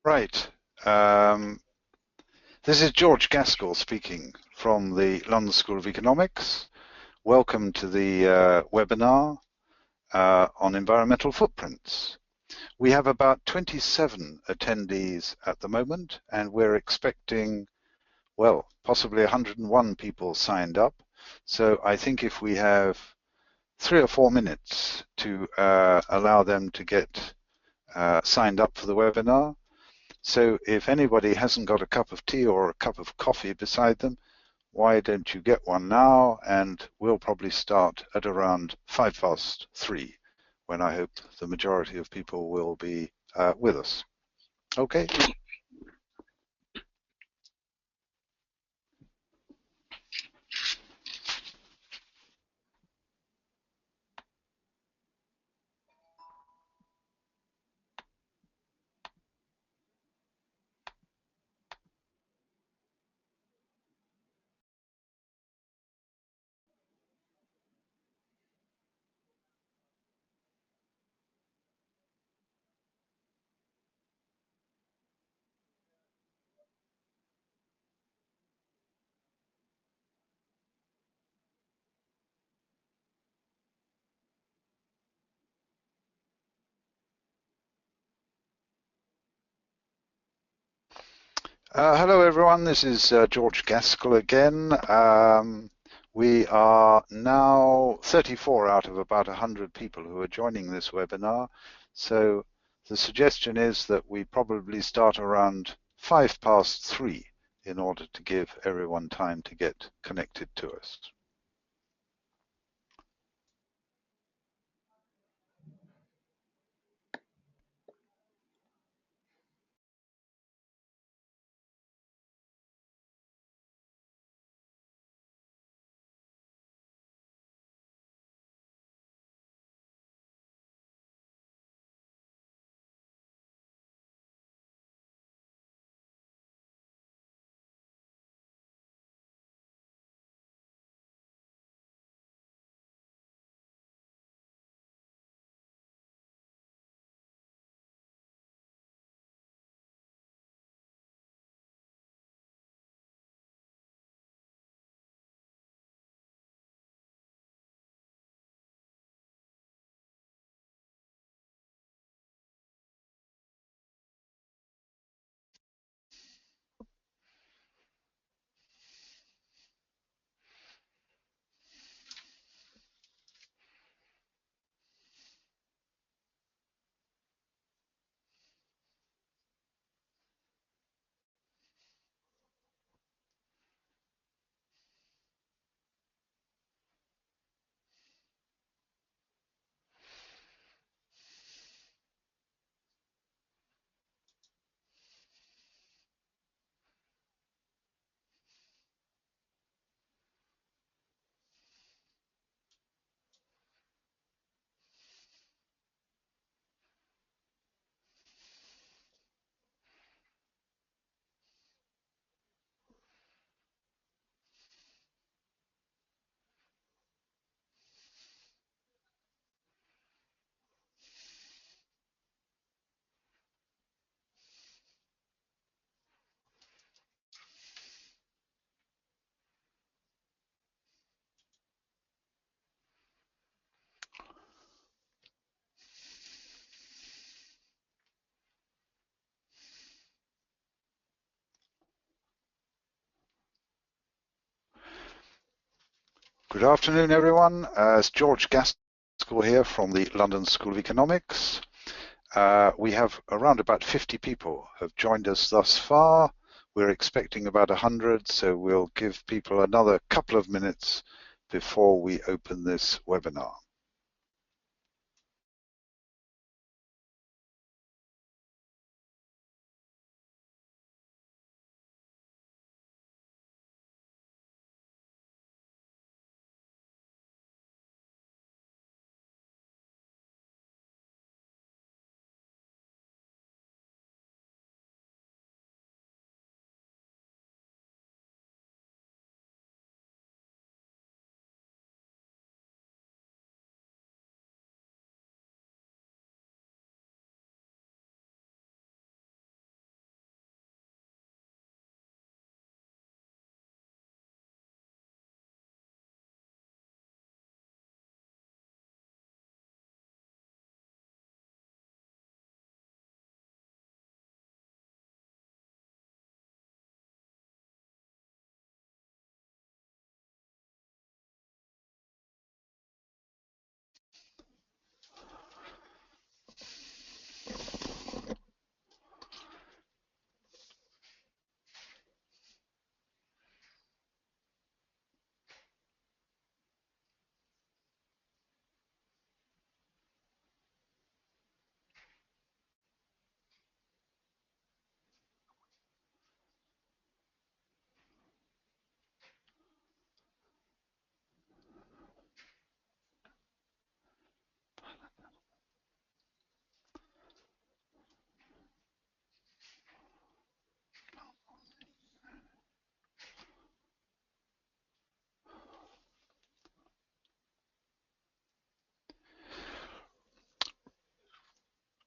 Right. Um, this is George Gaskell speaking from the London School of Economics. Welcome to the webinar on environmental footprints. We have about 27 attendees at the moment, and we're expecting, well, possibly 101 people signed up. So I think if we have 3 or 4 minutes to allow them to get signed up for the webinar. So if anybody hasn't got a cup of tea or a cup of coffee beside them, why don't you get one now? And we'll probably start at around 3:05, when I hope the majority of people will be with us. Okay. Hello, everyone. This is George Gaskell again. We are now 34 out of about 100 people who are joining this webinar. So the suggestion is that we probably start around 3:05 in order to give everyone time to get connected to us. Good afternoon, everyone. It's George Gaskell here from the London School of Economics. We have around about 50 people have joined us thus far. We're expecting about 100, so we'll give people another couple of minutes before we open this webinar.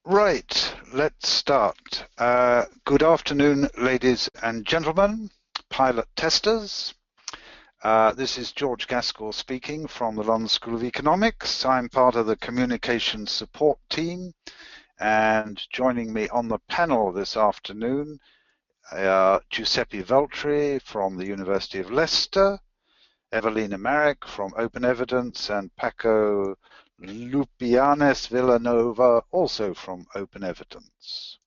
Right, let's start. Good afternoon, ladies and gentlemen, pilot testers. This is George Gaskell speaking from the London School of Economics. I'm part of the communications support team, and joining me on the panel this afternoon, Giuseppe Veltri from the University of Leicester, Evelina Marek from Open Evidence, and Paco Lupianes Villanova, also from Open Evidence.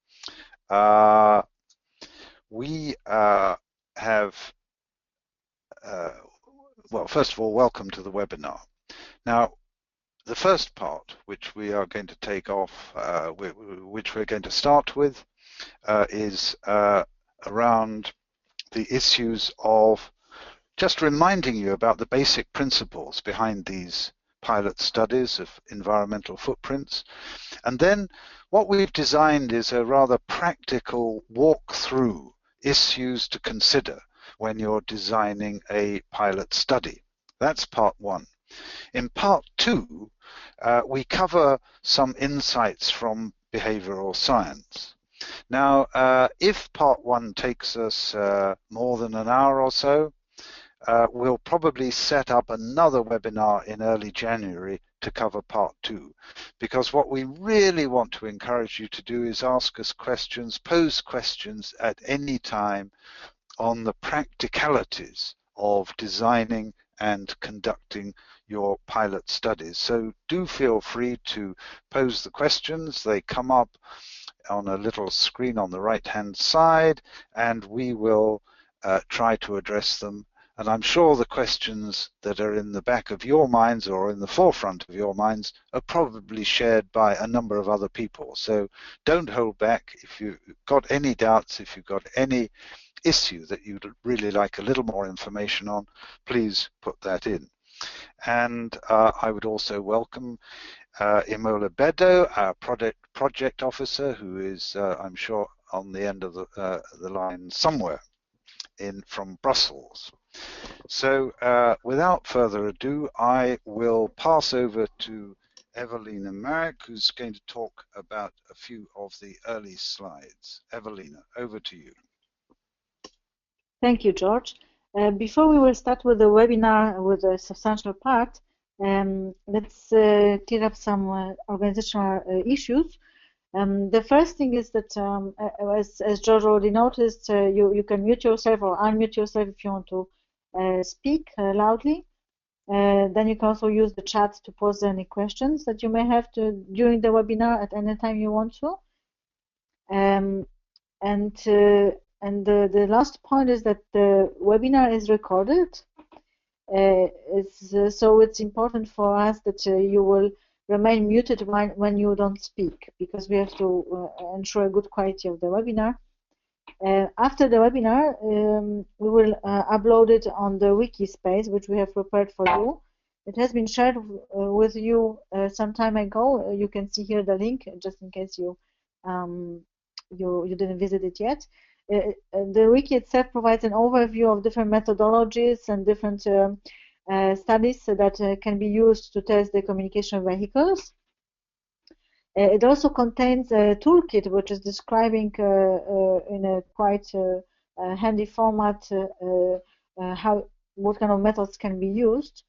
We have, well, first of all, welcome to the webinar. Now, the first part, which we are going to take off, which we're going to start with, is around the issues of just reminding you about the basic principles behind these pilot studies of environmental footprints. And then what we've designed is a rather practical walk-through issues to consider when you're designing a pilot study. That's part one. In part two, we cover some insights from behavioral science. Now, if part one takes us more than an hour or so, we'll probably set up another webinar in early January to cover part two, because what we really want to encourage you to do is ask us questions, pose questions at any time on the practicalities of designing and conducting your pilot studies. So do feel free to pose the questions. They come up on a little screen on the right-hand side, and we will try to address them. And I'm sure the questions that are in the back of your minds or in the forefront of your minds are probably shared by a number of other people. So don't hold back. If you've got any doubts, if you've got any issue that you'd really like a little more information on, please put that in. And I would also welcome Imola Bedo, our project officer, who is, I'm sure, on the end of the line somewhere from Brussels. So without further ado, I will pass over to Evelina Marek, who's going to talk about a few of the early slides. Evelina, over to you. Thank you, George. Before we will start with the webinar with a substantial part, let's clear up some organizational issues. The first thing is that, as George already noticed, you can mute yourself or unmute yourself if you want to speak loudly. Then you can also use the chat to pose any questions that you may have during the webinar at any time you want to. And the last point is that the webinar is recorded. So it's important for us that you will remain muted when you don't speak, because we have to ensure a good quality of the webinar. After the webinar, we will upload it on the wiki space, which we have prepared for you. It has been shared with you some time ago. You can see here the link, just in case you didn't visit it yet. The wiki itself provides an overview of different methodologies and different studies that can be used to test the communication vehicles. It also contains a toolkit which is describing in a quite handy format what kind of methods can be used.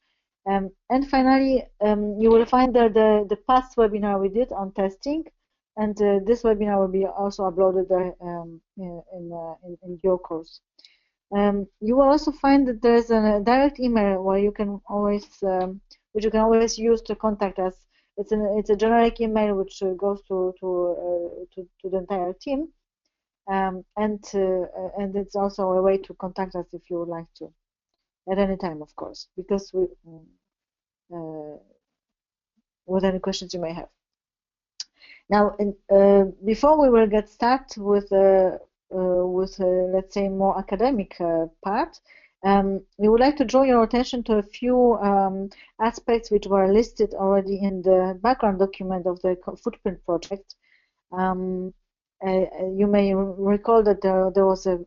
And finally, you will find there the past webinar we did on testing, and this webinar will be also uploaded there in your course. You will also find that there's a direct email where you can always, which you can always use to contact us. It's a generic email which goes to the entire team, and it's also a way to contact us if you would like to, at any time, of course, because we with any questions you may have. Now, before we will get started with let's say more academic part, we would like to draw your attention to a few aspects which were listed already in the background document of the footprint project. You may recall that there was a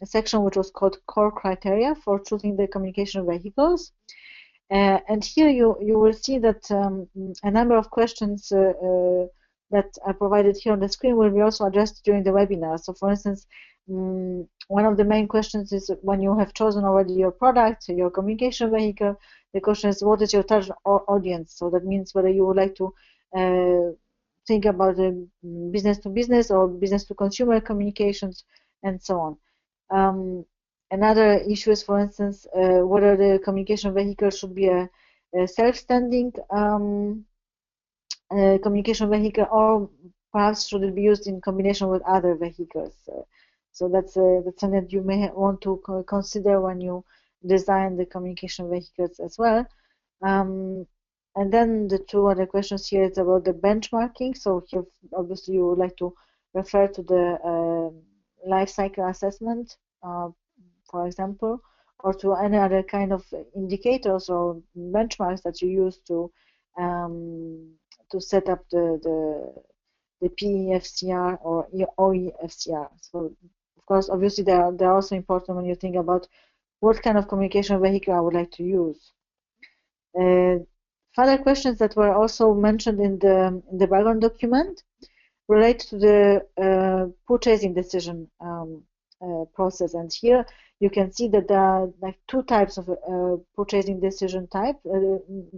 section which was called core criteria for choosing the communication vehicles. And here you will see that a number of questions that are provided here on the screen will be also addressed during the webinar. So for instance, one of the main questions is when you have chosen already your product, your communication vehicle, the question is what is your target audience? So that means whether you would like to think about the business to business or business to consumer communications and so on. Another issue is, for instance, whether the communication vehicle should be a self-standing communication vehicle, or perhaps should it be used in combination with other vehicles. So that's something that you may want to consider when you design the communication vehicles as well. And then the two other questions here is about the benchmarking. So here, obviously, you would like to refer to the life cycle assessment, for example, or to any other kind of indicators or benchmarks that you use to set up the PEFCR or OEFCR. So, of course, obviously, they're also important when you think about what kind of communication vehicle I would like to use. Further questions that were also mentioned in the background document relate to the purchasing decision process, and here you can see that there are like two types of purchasing decision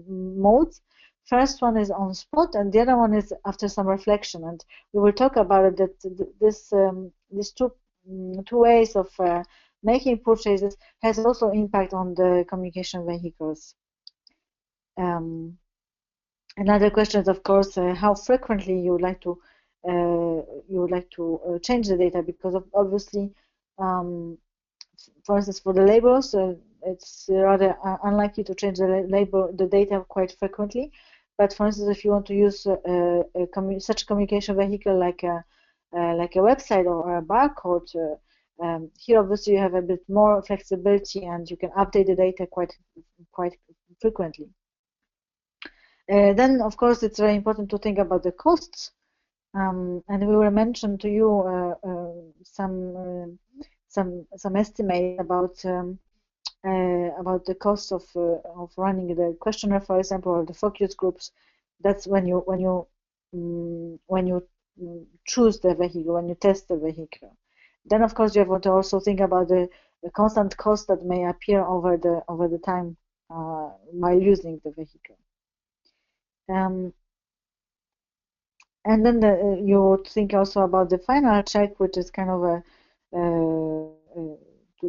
modes. First one is on spot, and the other one is after some reflection. And we will talk about it, that these two ways of making purchases has also impact on the communication vehicles. Another question is, of course, how frequently you would like to change the data, because obviously, for instance, for the labels, it's rather unlikely to change the data quite frequently. But for instance, if you want to use such a communication vehicle like a website or a barcode, here obviously you have a bit more flexibility and you can update the data quite frequently. Then, of course, it's very important to think about the costs, and we will mention to you some estimate about the cost of running the questionnaire, for example, or the focus groups. That's when you choose the vehicle, when you test the vehicle. Then, of course, you have to also think about the constant cost that may appear over the time while using the vehicle. And then you would think also about the final check, which is kind of a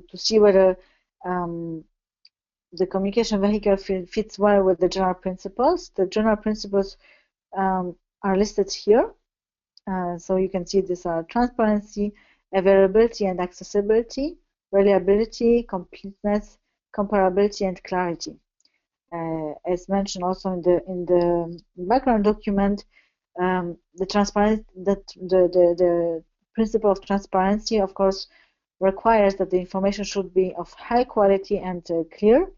to see whether the communication vehicle fits well with the general principles. The general principles are listed here. So you can see these are transparency, availability and accessibility, reliability, completeness, comparability, and clarity. As mentioned also in the background document, the principle of transparency, of course, requires that the information should be of high quality and clear,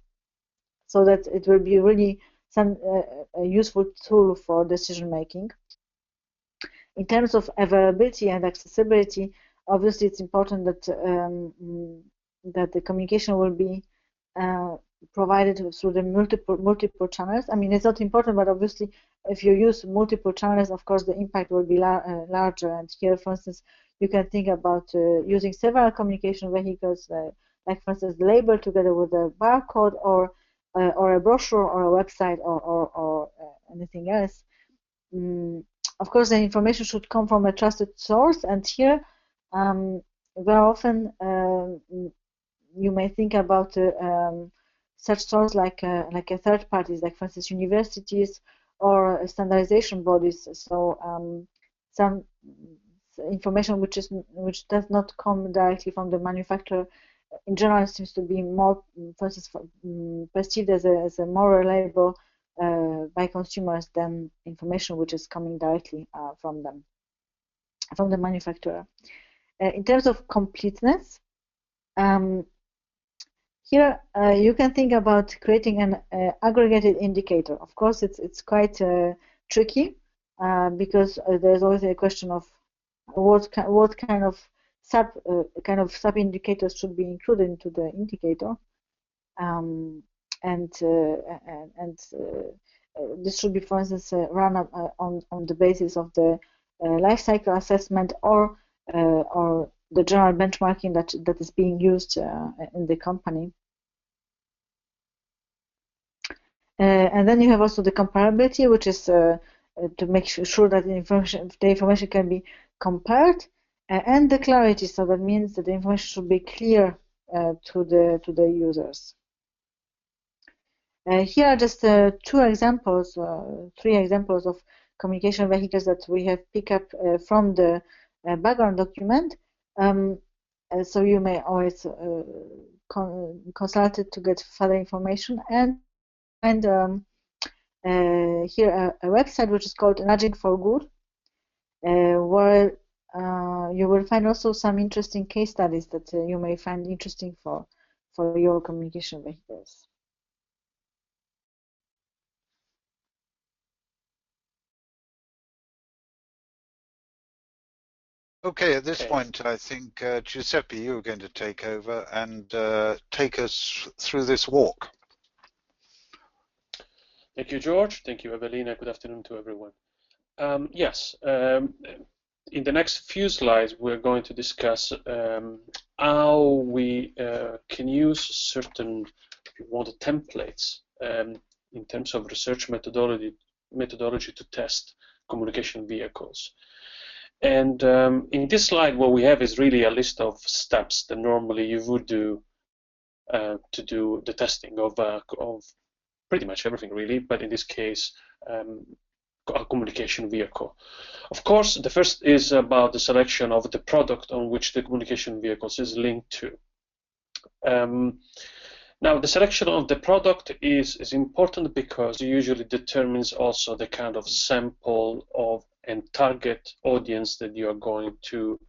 so that it will be really a useful tool for decision making. In terms of availability and accessibility, obviously it's important that that the communication will be provided through the multiple channels. I mean, it's not important, but obviously, if you use multiple channels, of course, the impact will be larger. And here, for instance, you can think about using several communication vehicles, like, for instance, the label together with a barcode, or a brochure, or a website, or anything else. Of course, the information should come from a trusted source, and here, very often, you may think about such source like a third parties, like, for instance, universities or standardization bodies. So some information which does not come directly from the manufacturer, in general, seems to be more, for instance, perceived as a more reliable by consumers than information which is coming directly from the manufacturer. In terms of completeness, here you can think about creating an aggregated indicator. Of course, it's quite tricky because there's always a question of what kind of sub indicators should be included into the indicator, and this should be, for instance, run on the basis of the life cycle assessment or the general benchmarking that is being used in the company. And then you have also the comparability, which is to make sure that the information can be compared, and the clarity. So that means that the information should be clear to the users. Here are just three examples of communication vehicles that we have picked up from the background document. So you may always consult it to get further information, and here a website which is called Nudging for Good, where you will find also some interesting case studies that you may find interesting for your communication vehicles. Okay, at this point, I think, Giuseppe, you're going to take over and take us through this walk. Thank you, George. Thank you, Evelina. Good afternoon to everyone. Yes, in the next few slides, we're going to discuss how we can use certain, if you want, templates in terms of research methodology to test communication vehicles. And in this slide, what we have is really a list of steps that normally you would do to do the testing of pretty much everything, really, but in this case, a communication vehicle. Of course, the first is about the selection of the product on which the communication vehicles is linked to. Now, the selection of the product is important because it usually determines also the kind of sample of and target audience that you are going to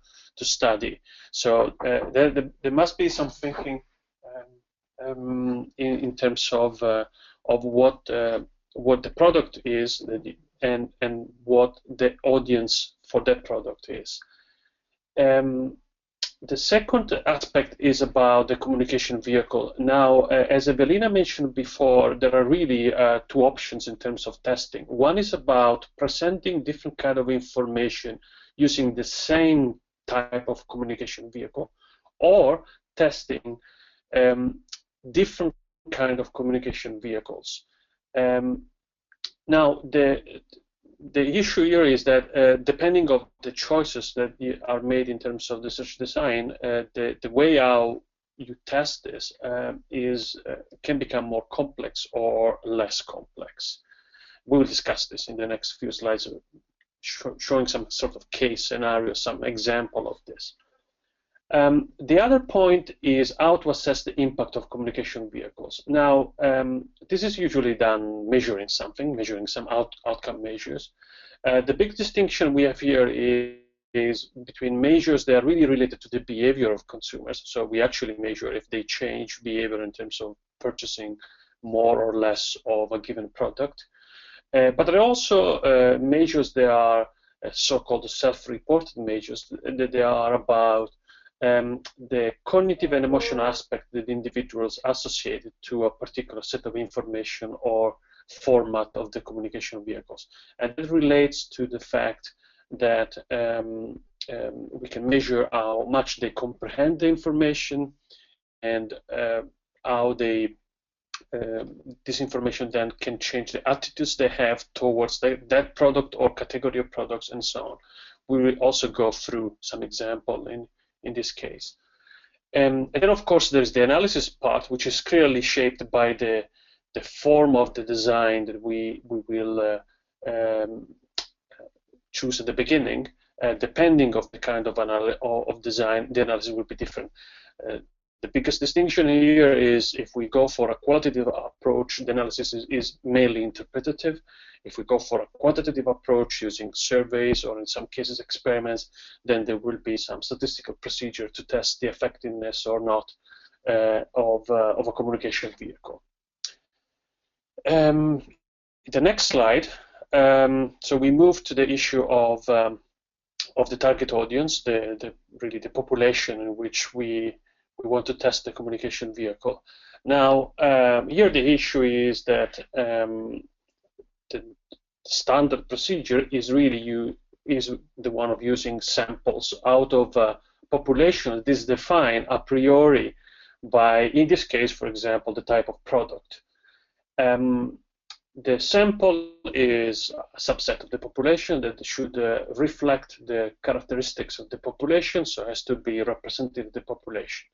study. So there must be some thinking in terms of what the product is and what the audience for that product is. The second aspect is about the communication vehicle. Now, as Evelina mentioned before, there are really two options in terms of testing. One is about presenting different kind of information using the same type of communication vehicle, or testing different kind of communication vehicles. Now, the issue here is that depending on the choices that are made in terms of the search design, the way how you test this can become more complex or less complex. We will discuss this in the next few slides, showing some sort of case scenario, some example of this. The other point is how to assess the impact of communication vehicles. Now, this is usually done measuring some outcome measures. The big distinction we have here is between measures that are really related to the behavior of consumers. So we actually measure if they change behavior in terms of purchasing more or less of a given product. But there are also measures that are so-called self-reported measures, that they are about the cognitive and emotional aspect that individuals associated to a particular set of information or format of the communication vehicles. And it relates to the fact that we can measure how much they comprehend the information and how this information then can change the attitudes they have towards that product or category of products and so on. We will also go through some example in this case. And then, of course, there's the analysis part, which is clearly shaped by the form of the design that we will choose at the beginning. Depending of the kind of design, the analysis will be different. The biggest distinction here is if we go for a qualitative approach, the analysis is mainly interpretative. If we go for a quantitative approach using surveys or in some cases experiments, then there will be some statistical procedure to test the effectiveness or not of a communication vehicle. The next slide. So we move to the issue of the target audience, really the population in which we want to test the communication vehicle. Now, here the issue is that the standard procedure is really you is the one of using samples out of a population that is defined a priori by, in this case, for example, the type of product. The sample is a subset of the population that should reflect the characteristics of the population, so it has to be representative of the population.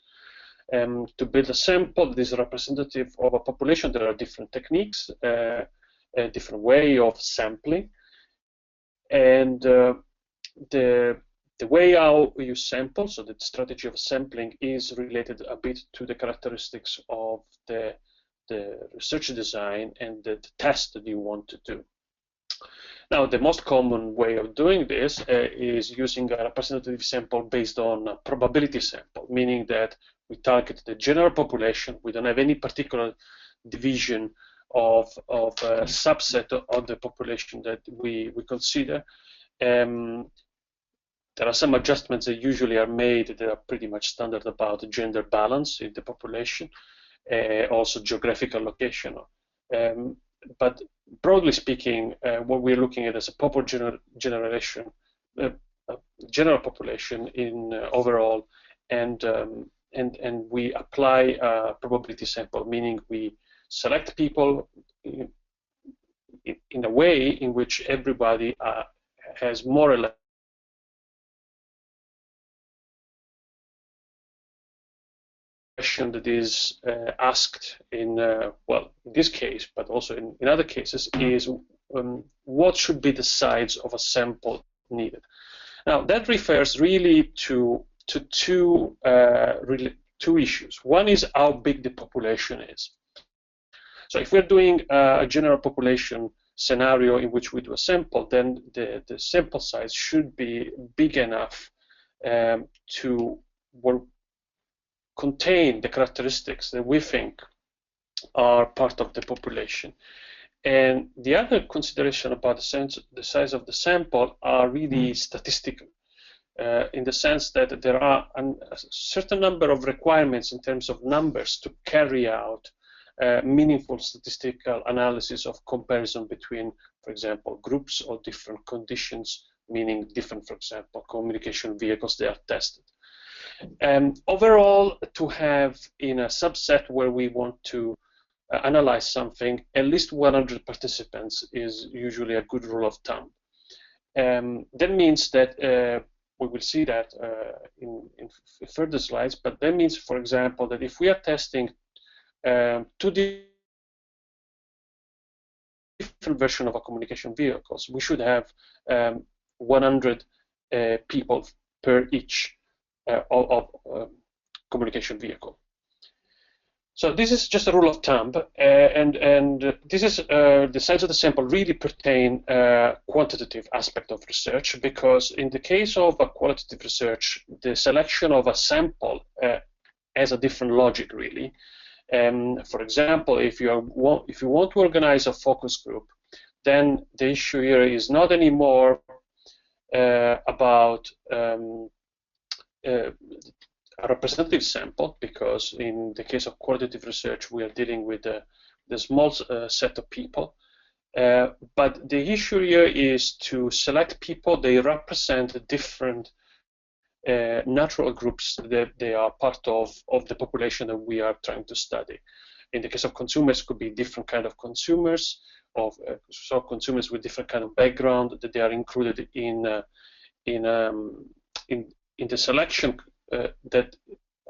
To build a sample that is representative of a population, there are different techniques, a different way of sampling, and the way how you sample, so the strategy of sampling is related a bit to the characteristics of the research design and the test that you want to do. Now, the most common way of doing this is using a representative sample based on a probability sample, meaning that we target the general population. We don't have any particular division of a subset of the population that we consider. There are some adjustments that usually are made that are pretty much standard about gender balance in the population, also geographical location. But broadly speaking, what we're looking at is a general population in overall, and we apply a probability sample, meaning we select people in a way in which everybody has more or less question that is asked in, well, in this case, but also in other cases, is what should be the size of a sample needed. Now, that refers really to two issues. One is how big the population is. So if we're doing a general population scenario in which we do a sample, then the sample size should be big enough to contain the characteristics that we think are part of the population. And the other consideration about the size of the sample are really statistical, in the sense that there are a certain number of requirements in terms of numbers to carry out meaningful statistical analysis of comparison between, for example, groups or different conditions, meaning different, for example, communication vehicles they are tested. Overall, to have in a subset where we want to analyze something, at least 100 participants is usually a good rule of thumb. That means that we will see that in further slides, but that means, for example, that if we are testing two different versions of a communication vehicles, we should have 100 people per each of communication vehicle. So this is just a rule of thumb, and this is the size of the sample really pertain quantitative aspect of research, because in the case of a qualitative research, the selection of a sample has a different logic really. For example, if you want to organize a focus group, then the issue here is not anymore about a representative sample, because in the case of qualitative research we are dealing with the small set of people, but the issue here is to select people. They represent different natural groups that they are part of the population that we are trying to study. In the case of consumers, could be different kind of consumers, so consumers with different kind of background that they are included in the selection that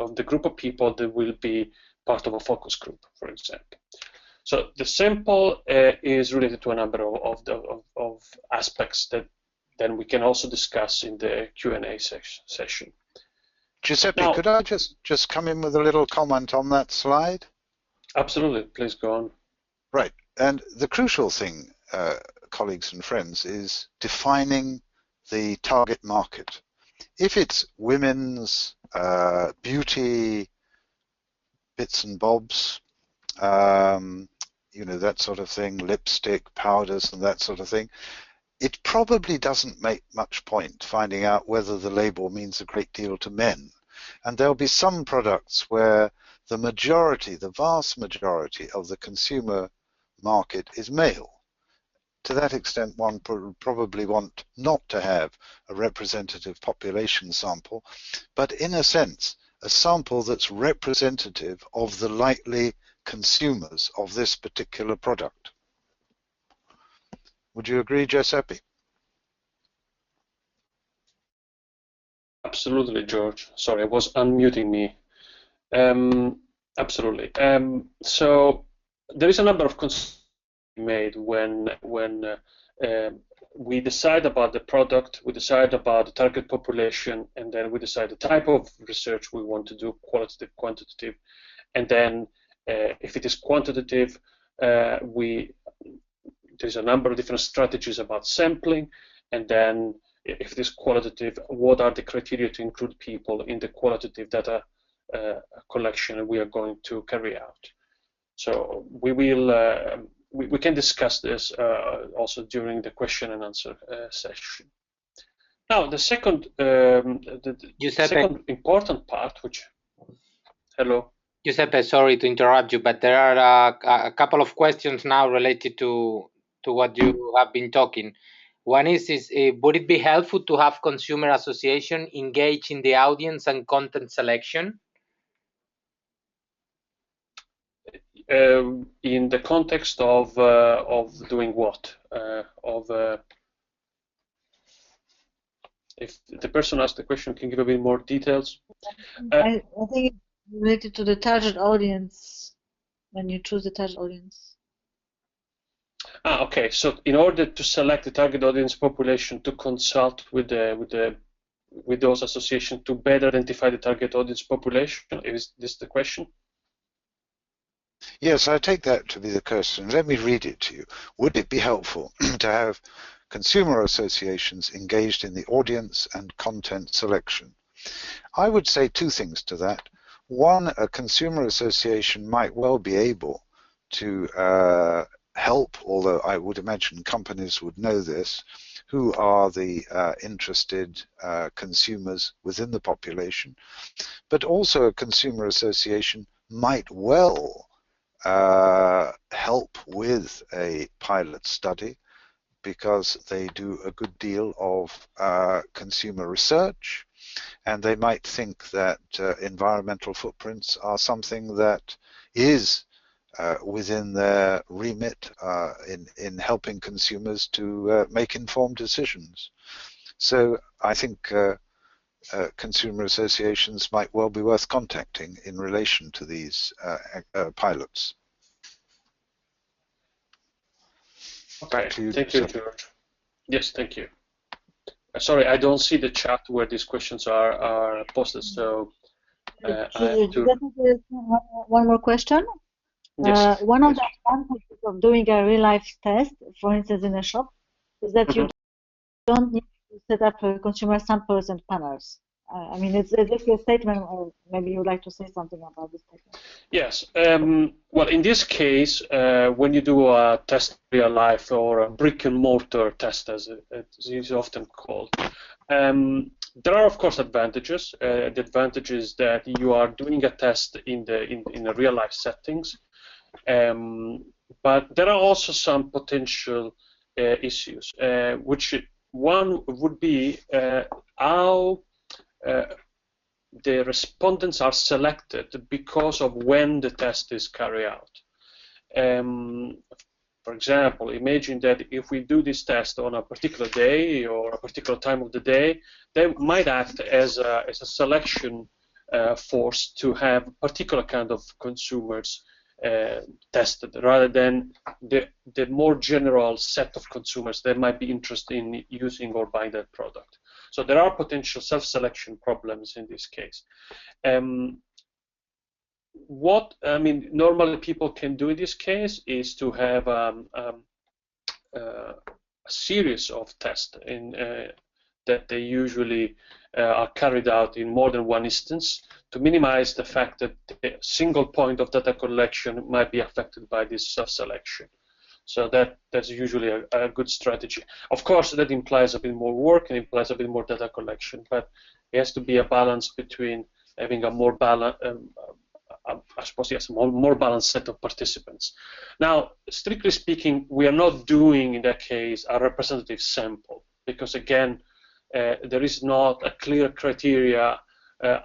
of the group of people that will be part of a focus group, for example. So the sample is related to a number of aspects that then we can also discuss in the Q&A session. Giuseppe, now, could I just come in with a little comment on that slide? Absolutely, please go on. Right, and the crucial thing, colleagues and friends, is defining the target market. If it's women's beauty, bits and bobs, you know, that sort of thing, lipstick, powders and that sort of thing, it probably doesn't make much point finding out whether the label means a great deal to men. And there'll be some products where the majority, the vast majority of the consumer market is male. to that extent, one probably want not to have a representative population sample, but in a sense, a sample that's representative of the likely consumers of this particular product. Would you agree, Giuseppe? Absolutely, George. Sorry, I was unmuting me. Absolutely. So there is a number of considerations made when we decide about the product, we decide about the target population, and then we decide the type of research we want to do, qualitative, quantitative, and then if it is quantitative, there's a number of different strategies about sampling, and then if it is qualitative, what are the criteria to include people in the qualitative data collection we are going to carry out. So we will we can discuss this also during the question and answer session. Now, the second second important part, which hello. Giuseppe, sorry to interrupt you, but there are a couple of questions now related to what you have been talking. One is would it be helpful to have consumer association engage in the audience and content selection? In the context of doing what? If the person asked the question, can you give a bit more details? I think it's related to the target audience, when you choose the target audience. Okay. So in order to select the target audience population, to consult with those associations to better identify the target audience population, is this the question? Yes, I take that to be the question. Let me read it to you. Would it be helpful to have consumer associations engaged in the audience and content selection? I would say two things to that. One, a consumer association might well be able to help, although I would imagine companies would know this, who are the interested consumers within the population. But also a consumer association might well help with a pilot study because they do a good deal of consumer research, and they might think that environmental footprints are something that is within their remit in helping consumers to make informed decisions. So I think consumer associations might well be worth contacting in relation to these pilots. Okay, thank you, George. Yes, thank you. Sorry, I don't see the chat where these questions are posted, so I have to... One more question. Yes. One of the advantages of doing a real-life test, for instance, in a shop, is that you don't need to set up consumer samples and panels. I mean, it's just a statement, or maybe you'd like to say something about this statement. Yes. Well, in this case, when you do a test in real life, or a brick-and-mortar test, as it is often called, there are, of course, advantages. The advantage is that you are doing a test in a real-life settings, but there are also some potential issues, which one would be how the respondents are selected because of when the test is carried out. For example, imagine that if we do this test on a particular day or a particular time of the day, they might act as a selection force to have a particular kind of consumers tested, rather than the more general set of consumers that might be interested in using or buying that product. So there are potential self-selection problems in this case. What normally people can do in this case is to have a series of tests that they usually are carried out in more than one instance to minimize the fact that a single point of data collection might be affected by this self-selection. So that's usually a good strategy. Of course, that implies a bit more work and implies a bit more data collection, but it has to be a balance between having a more I suppose, yes, more balanced set of participants. Now, strictly speaking, we are not doing, in that case, a representative sample, because, again, there is not a clear criteria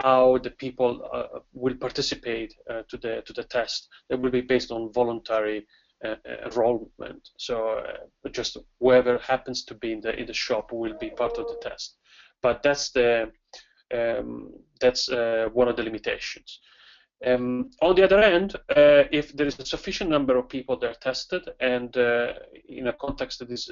how the people will participate to the test. It will be based on voluntary enrollment. So just whoever happens to be in the shop will be part of the test. But that's one of the limitations. On the other hand, if there is a sufficient number of people that are tested, and in a context that is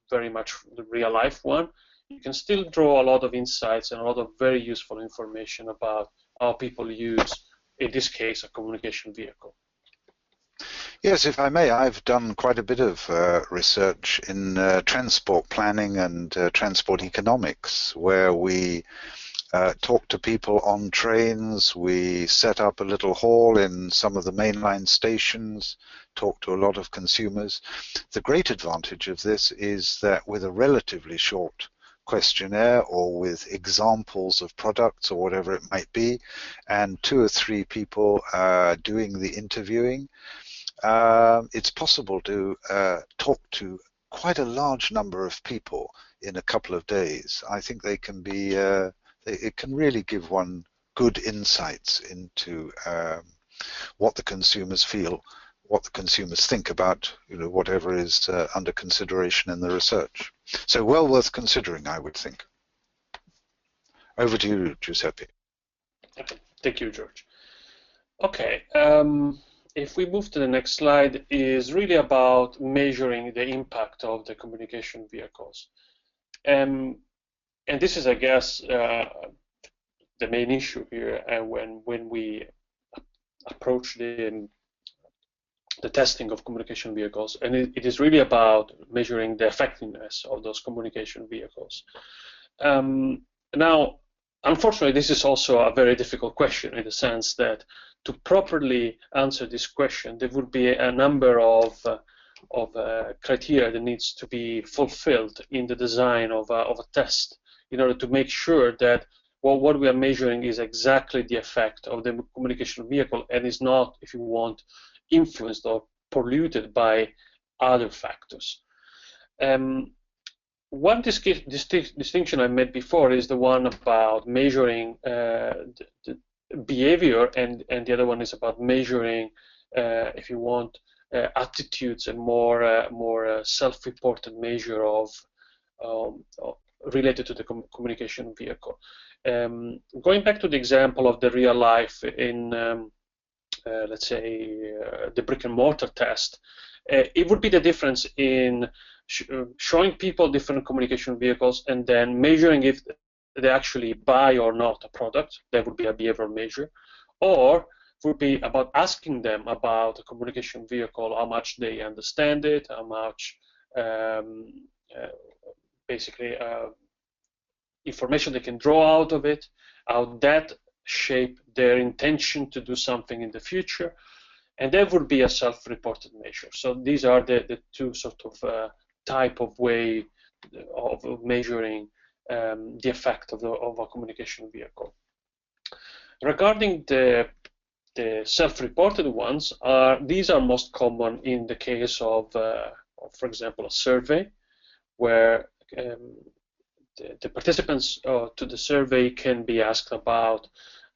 very much the real life one, you can still draw a lot of insights and a lot of very useful information about how people use, in this case, a communication vehicle. Yes, if I may, I've done quite a bit of research in transport planning and transport economics, where we talk to people on trains, we set up a little hall in some of the mainline stations, talk to a lot of consumers. The great advantage of this is that with a relatively short questionnaire or with examples of products or whatever it might be, and 2 or 3 people doing the interviewing, it's possible to talk to quite a large number of people in a couple of days. I think they can be, it can really give one good insights into what the consumers feel, what the consumers think about, whatever is under consideration in the research. So well worth considering, I would think. Over to you, Giuseppe. Okay. Thank you, George. Okay. If we move to the next slide, is really about measuring the impact of the communication vehicles. And this is, I guess, the main issue here when we approach the testing of communication vehicles, and it is really about measuring the effectiveness of those communication vehicles. Now, unfortunately, this is also a very difficult question in the sense that to properly answer this question, there would be a number of criteria that needs to be fulfilled in the design of a test in order to make sure that what we are measuring is exactly the effect of the communication vehicle and is not, if you want, influenced or polluted by other factors. One distinction I made before is the one about measuring the behavior, and the other one is about measuring, if you want, attitudes and more self-reported measure of related to the communication vehicle. Going back to the example of the real life in let's say the brick and mortar test, it would be the difference in showing people different communication vehicles and then measuring if they actually buy or not a product. That would be a behavioral measure. Or would be about asking them about a communication vehicle, how much they understand it, how much basically information they can draw out of it, how that shape their intention to do something in the future, and that would be a self-reported measure. So these are the two sort of type of way of measuring the effect of a communication vehicle. Regarding the self-reported ones, these are most common in the case of for example, a survey, where the participants to the survey can be asked about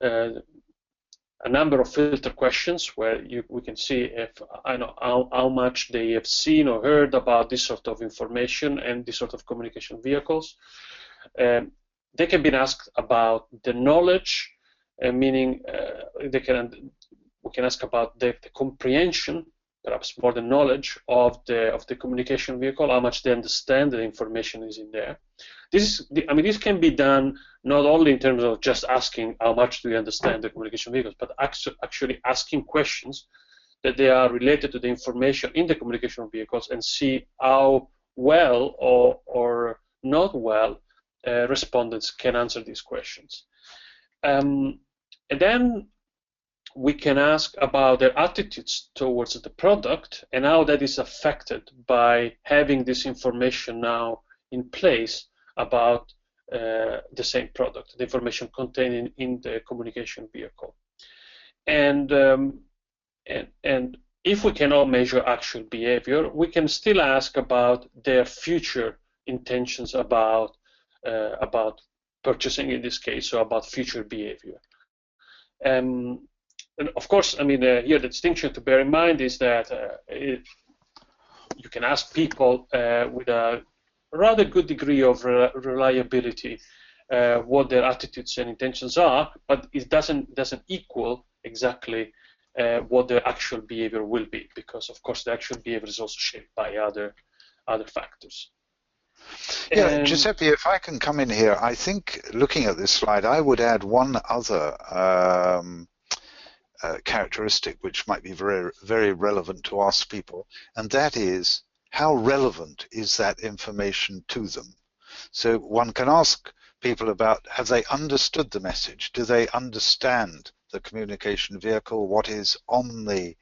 a number of filter questions, where we can see if how much they have seen or heard about this sort of information and this sort of communication vehicles. They can be asked about the knowledge, meaning we can ask about the comprehension, perhaps more than knowledge, of the communication vehicle, how much they understand the information is in there. This can be done not only in terms of just asking how much do you understand the communication vehicles, but actually asking questions that they are related to the information in the communication vehicles and see how well or not well respondents can answer these questions. And then we can ask about their attitudes towards the product and how that is affected by having this information now in place about the same product, the information contained in the communication vehicle. and if we cannot measure actual behavior, we can still ask about their future intentions about purchasing in this case, so about future behavior. And of course, I mean, here the distinction to bear in mind is that you can ask people with a rather good degree of reliability what their attitudes and intentions are, but it doesn't equal exactly what their actual behavior will be, because of course the actual behavior is also shaped by other factors. Yeah, Giuseppe, if I can come in here, I think looking at this slide, I would add one other characteristic which might be very, very relevant to ask people, and that is, how relevant is that information to them? So one can ask people about, have they understood the message? Do they understand the communication vehicle? What is on the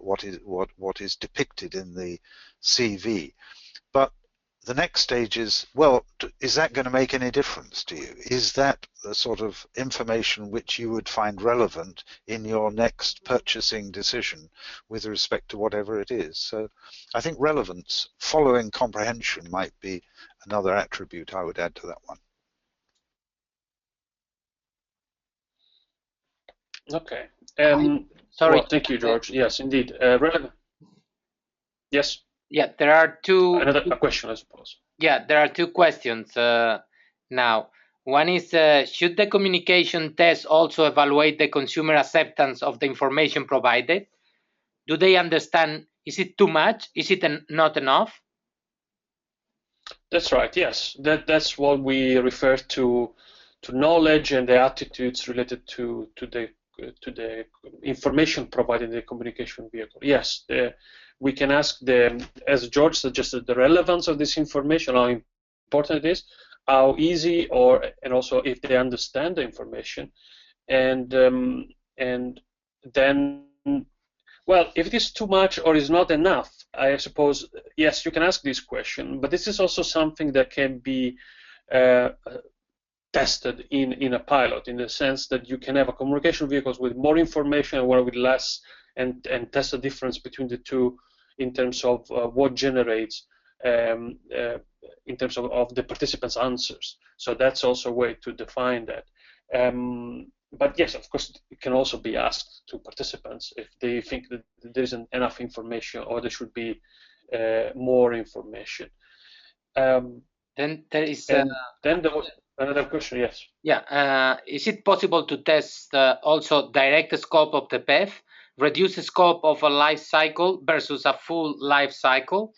what is depicted in the CV? But the next stage is, well, is that going to make any difference to you? Is that the sort of information which you would find relevant in your next purchasing decision with respect to whatever it is? So I think relevance following comprehension might be another attribute I would add to that one. Okay. Sorry. Well, thank you, George. Yes, indeed. Relevant. Yes. Yeah, there are two. A question, I suppose. Yeah, there are two questions now. One is, should the communication test also evaluate the consumer acceptance of the information provided? Do they understand? Is it too much? Is it not enough? That's right. Yes, that's what we refer to knowledge and the attitudes related to the information provided in the communication vehicle. Yes, we can ask them, as George suggested, the relevance of this information, how important it is, how easy, and also if they understand the information, and then, well, if it is too much or is not enough, I suppose, yes, you can ask this question, but this is also something that can be tested in a pilot, in the sense that you can have a communication vehicles with more information and one with less, and test the difference between the two in terms of what generates in terms of the participants' answers. So that's also a way to define that. But yes, of course, it can also be asked to participants if they think that there isn't enough information or there should be more information. Then there is. Then there was another question. Yes. Yeah. Is it possible to test also direct scope of the PEF, reduce the scope of a life cycle versus a full life cycle?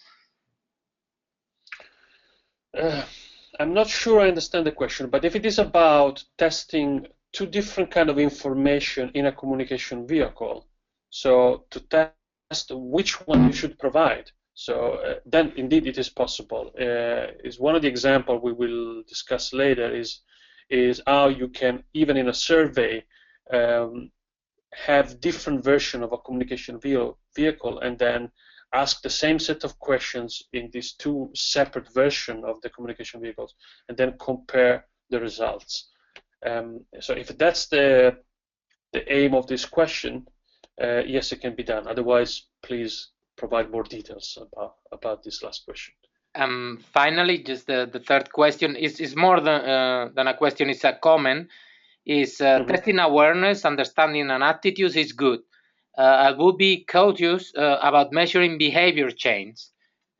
I'm not sure I understand the question, but if it is about testing two different kind of information in a communication vehicle, so to test which one you should provide, so then indeed it is possible. Is one of the examples we will discuss later is how you can, even in a survey, have different version of a communication vehicle and then ask the same set of questions in these two separate versions of the communication vehicles and then compare the results. So if that's the aim of this question, yes, it can be done. Otherwise, please provide more details about this last question. Finally, just the third question is more than a question, it's a comment. Is testing awareness, understanding, and attitudes is good. I would be cautious about measuring behavior change.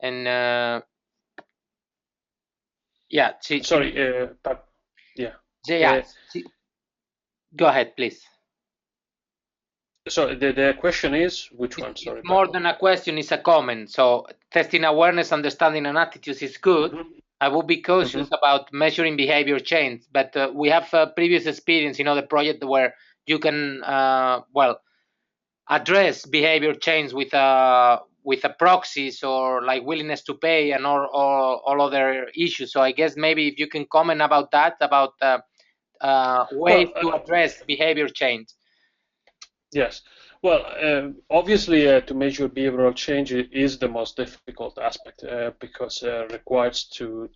And yeah. Sorry, yeah. Yeah. Go ahead, please. So the question is, which one? Sorry. More than a question, it's a comment. So testing awareness, understanding, and attitudes is good. I would be cautious about measuring behavior change, but we have previous experience in other projects where you can, well, address behavior change with a proxies or like willingness to pay and all other issues. So I guess maybe if you can comment about that, about ways to address behavior change. Yes. Well, obviously, to measure behavioral change is the most difficult aspect because it requires to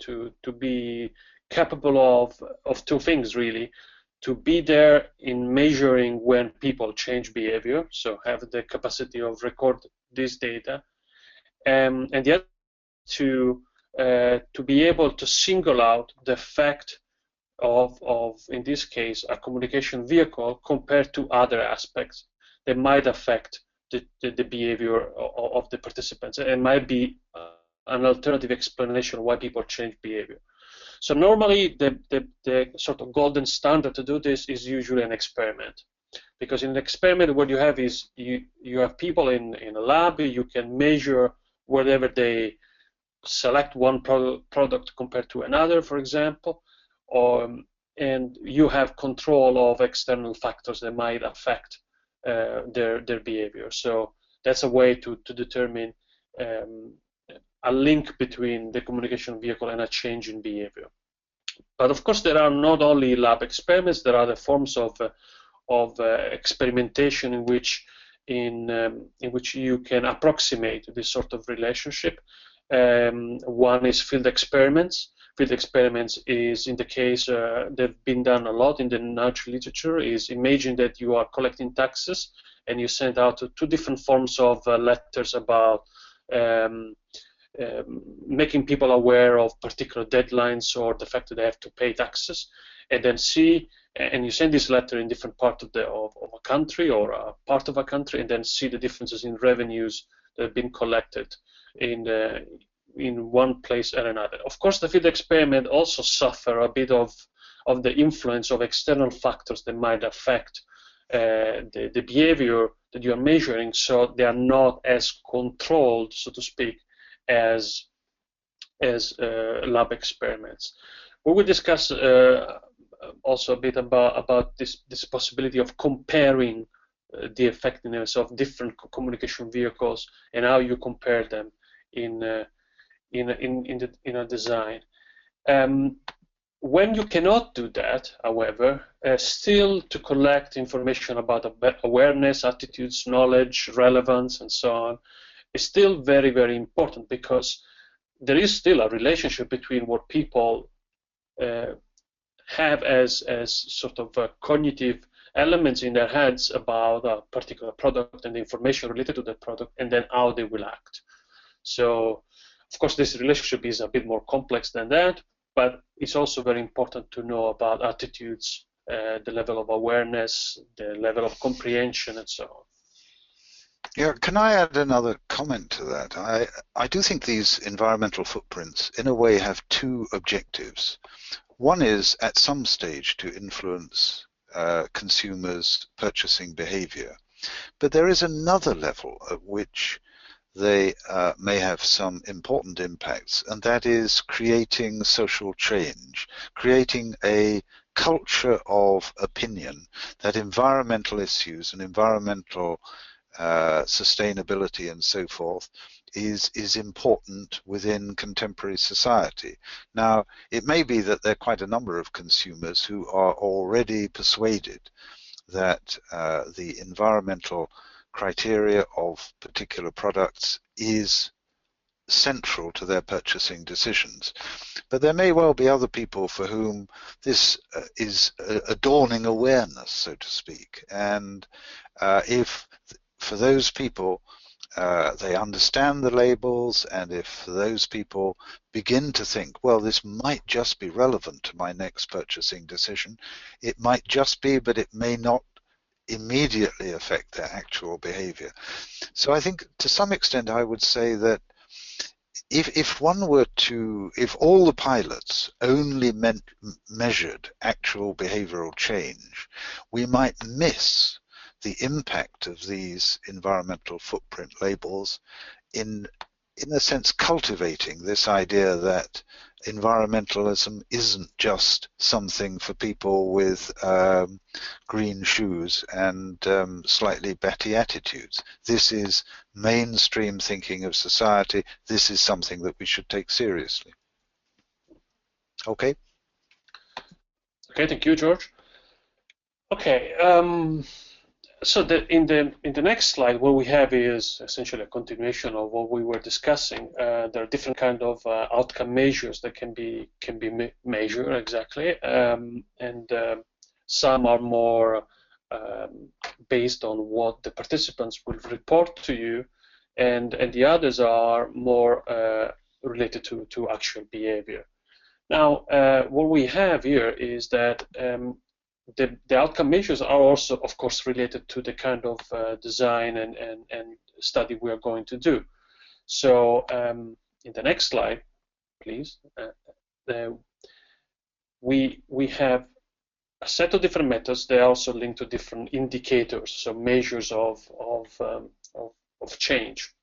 be capable of two things really: to be there in measuring when people change behavior, so have the capacity of record this data, and the other to be able to single out the effect of in this case a communication vehicle compared to other aspects that might affect the behavior of the participants, and might be an alternative explanation of why people change behavior. So normally the sort of golden standard to do this is usually an experiment, because in an experiment what you have is you have people in a lab, you can measure whatever they select one product compared to another, for example, and you have control of external factors that might affect their behavior. So that's a way to determine a link between the communication vehicle and a change in behavior. But of course, there are not only lab experiments. There are other forms of experimentation in which you can approximate this sort of relationship. One is field experiments. Field experiments is, in the case they've been done a lot in the natural literature, is imagine that you are collecting taxes and you send out two different forms of letters about making people aware of particular deadlines or the fact that they have to pay taxes, and then and you send this letter in different part of a country or a part of a country, and then see the differences in revenues that have been collected in one place or another. Of course, the field experiment also suffer a bit of the influence of external factors that might affect the behavior that you are measuring, so they are not as controlled, so to speak, as lab experiments. We will discuss also a bit about this possibility of comparing the effectiveness of different communication vehicles and how you compare them in a design. When you cannot do that, however, still to collect information about awareness, attitudes, knowledge, relevance, and so on, is still very, very important, because there is still a relationship between what people have as sort of cognitive elements in their heads about a particular product and the information related to that product, and then how they will act. So, of course, this relationship is a bit more complex than that, but it's also very important to know about attitudes, the level of awareness, the level of comprehension, and so on. Yeah, can I add another comment to that? I do think these environmental footprints, in a way, have two objectives. One is, at some stage, to influence consumers' purchasing behavior. But there is another level at which they may have some important impacts, and that is creating social change, creating a culture of opinion that environmental issues and environmental sustainability and so forth is important within contemporary society. Now, it may be that there are quite a number of consumers who are already persuaded that the environmental criteria of particular products is central to their purchasing decisions. But there may well be other people for whom this is a dawning awareness, so to speak. And if for those people they understand the labels, and if those people begin to think, well, this might just be relevant to my next purchasing decision, it might just be, but it may not immediately affect their actual behavior. So I think to some extent I would say that if all the pilots only measured actual behavioral change, we might miss the impact of these environmental footprint labels in a sense cultivating this idea that environmentalism isn't just something for people with green shoes and slightly batty attitudes. This is mainstream thinking of society. This is something that we should take seriously. Okay. Okay, thank you, George. Okay. So in the next slide, what we have is essentially a continuation of what we were discussing. There are different kind of outcome measures that can be measured exactly, and Some are more based on what the participants will report to you, and the others are more related to actual behavior. Now, what we have here is that the outcome measures are also, of course, related to the kind of design and study we are going to do. So in the next slide, please, we have a set of different methods. They are also linked to different indicators, so measures of change.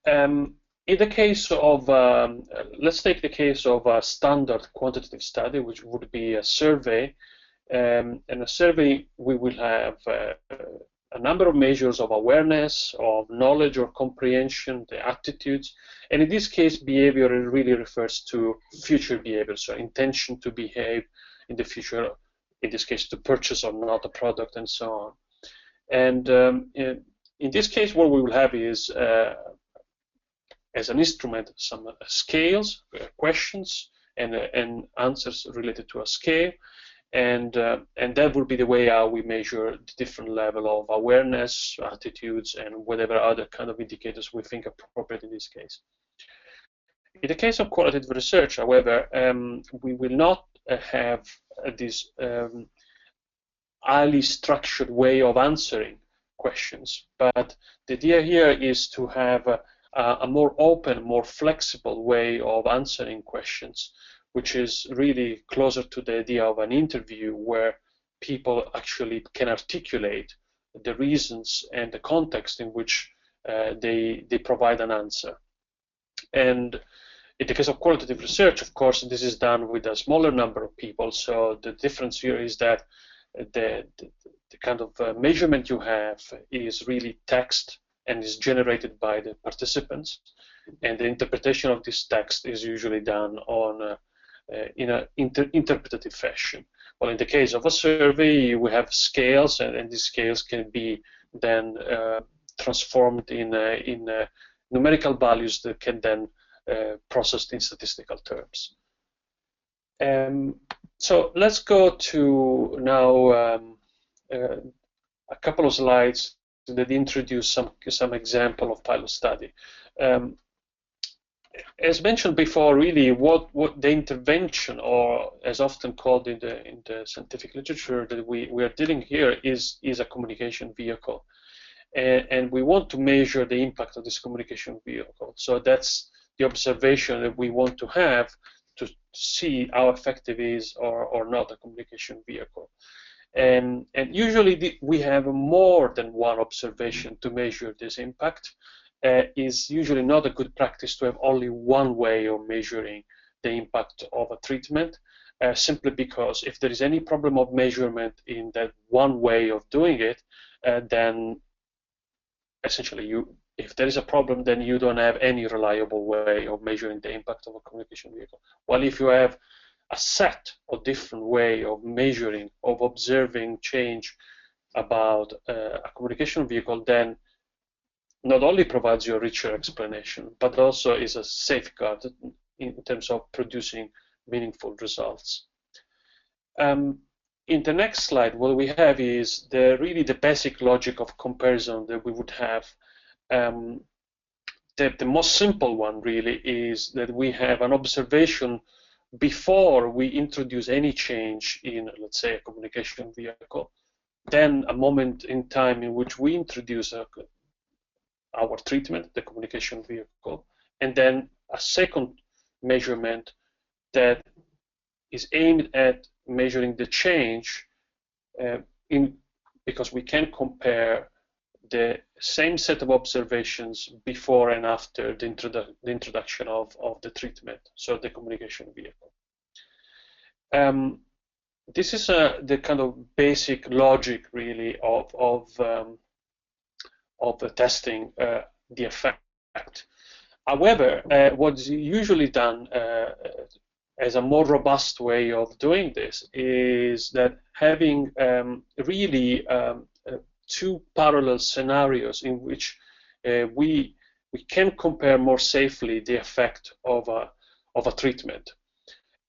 In the case of, let's take the case of a standard quantitative study, which would be a survey. In a survey, we will have a number of measures of awareness, of knowledge or comprehension, the attitudes. And in this case, behavior really refers to future behavior, so intention to behave in the future, in this case, to purchase or not a product, and so on. And in this case, what we will have is, as an instrument, some scales, questions, and answers related to a scale. And that would be the way how we measure the different level of awareness, attitudes, and whatever other kind of indicators we think appropriate in this case. In the case of qualitative research, however, we will not have this highly structured way of answering questions, but the idea here is to have a more open, more flexible way of answering questions, which is really closer to the idea of an interview where people actually can articulate the reasons and the context in which they provide an answer. And in the case of qualitative research, of course, this is done with a smaller number of people. So the difference here is that the kind of measurement you have is really text and is generated by the participants. And the interpretation of this text is usually done on in an interpretative fashion. Well, in the case of a survey, we have scales, and these scales can be then transformed in numerical values that can then processed in statistical terms. So let's go to now a couple of slides that introduce some example of pilot study. As mentioned before, really, what the intervention, or as often called in the scientific literature, that we are dealing here is a communication vehicle, and we want to measure the impact of this communication vehicle. So that's the observation that we want to have to see how effective is or not a communication vehicle. And usually we have more than one observation to measure this impact. Is usually not a good practice to have only one way of measuring the impact of a treatment, simply because if there is any problem of measurement in that one way of doing it, then essentially if there is a problem, then you don't have any reliable way of measuring the impact of a communication vehicle. While if you have a set of different way of measuring, of observing change about a communication vehicle, then not only provides you a richer explanation, but also is a safeguard in terms of producing meaningful results. In the next slide, what we have is really the basic logic of comparison that we would have. The most simple one really is that we have an observation before we introduce any change in, let's say, a communication vehicle, then a moment in time in which we introduce our treatment, the communication vehicle, and then a second measurement that is aimed at measuring the change because we can compare the same set of observations before and after the introduction of the treatment, so the communication vehicle. This is the kind of basic logic, really, of the testing the effect. However, what's usually done as a more robust way of doing this is that having really two parallel scenarios in which we can compare more safely the effect of a treatment.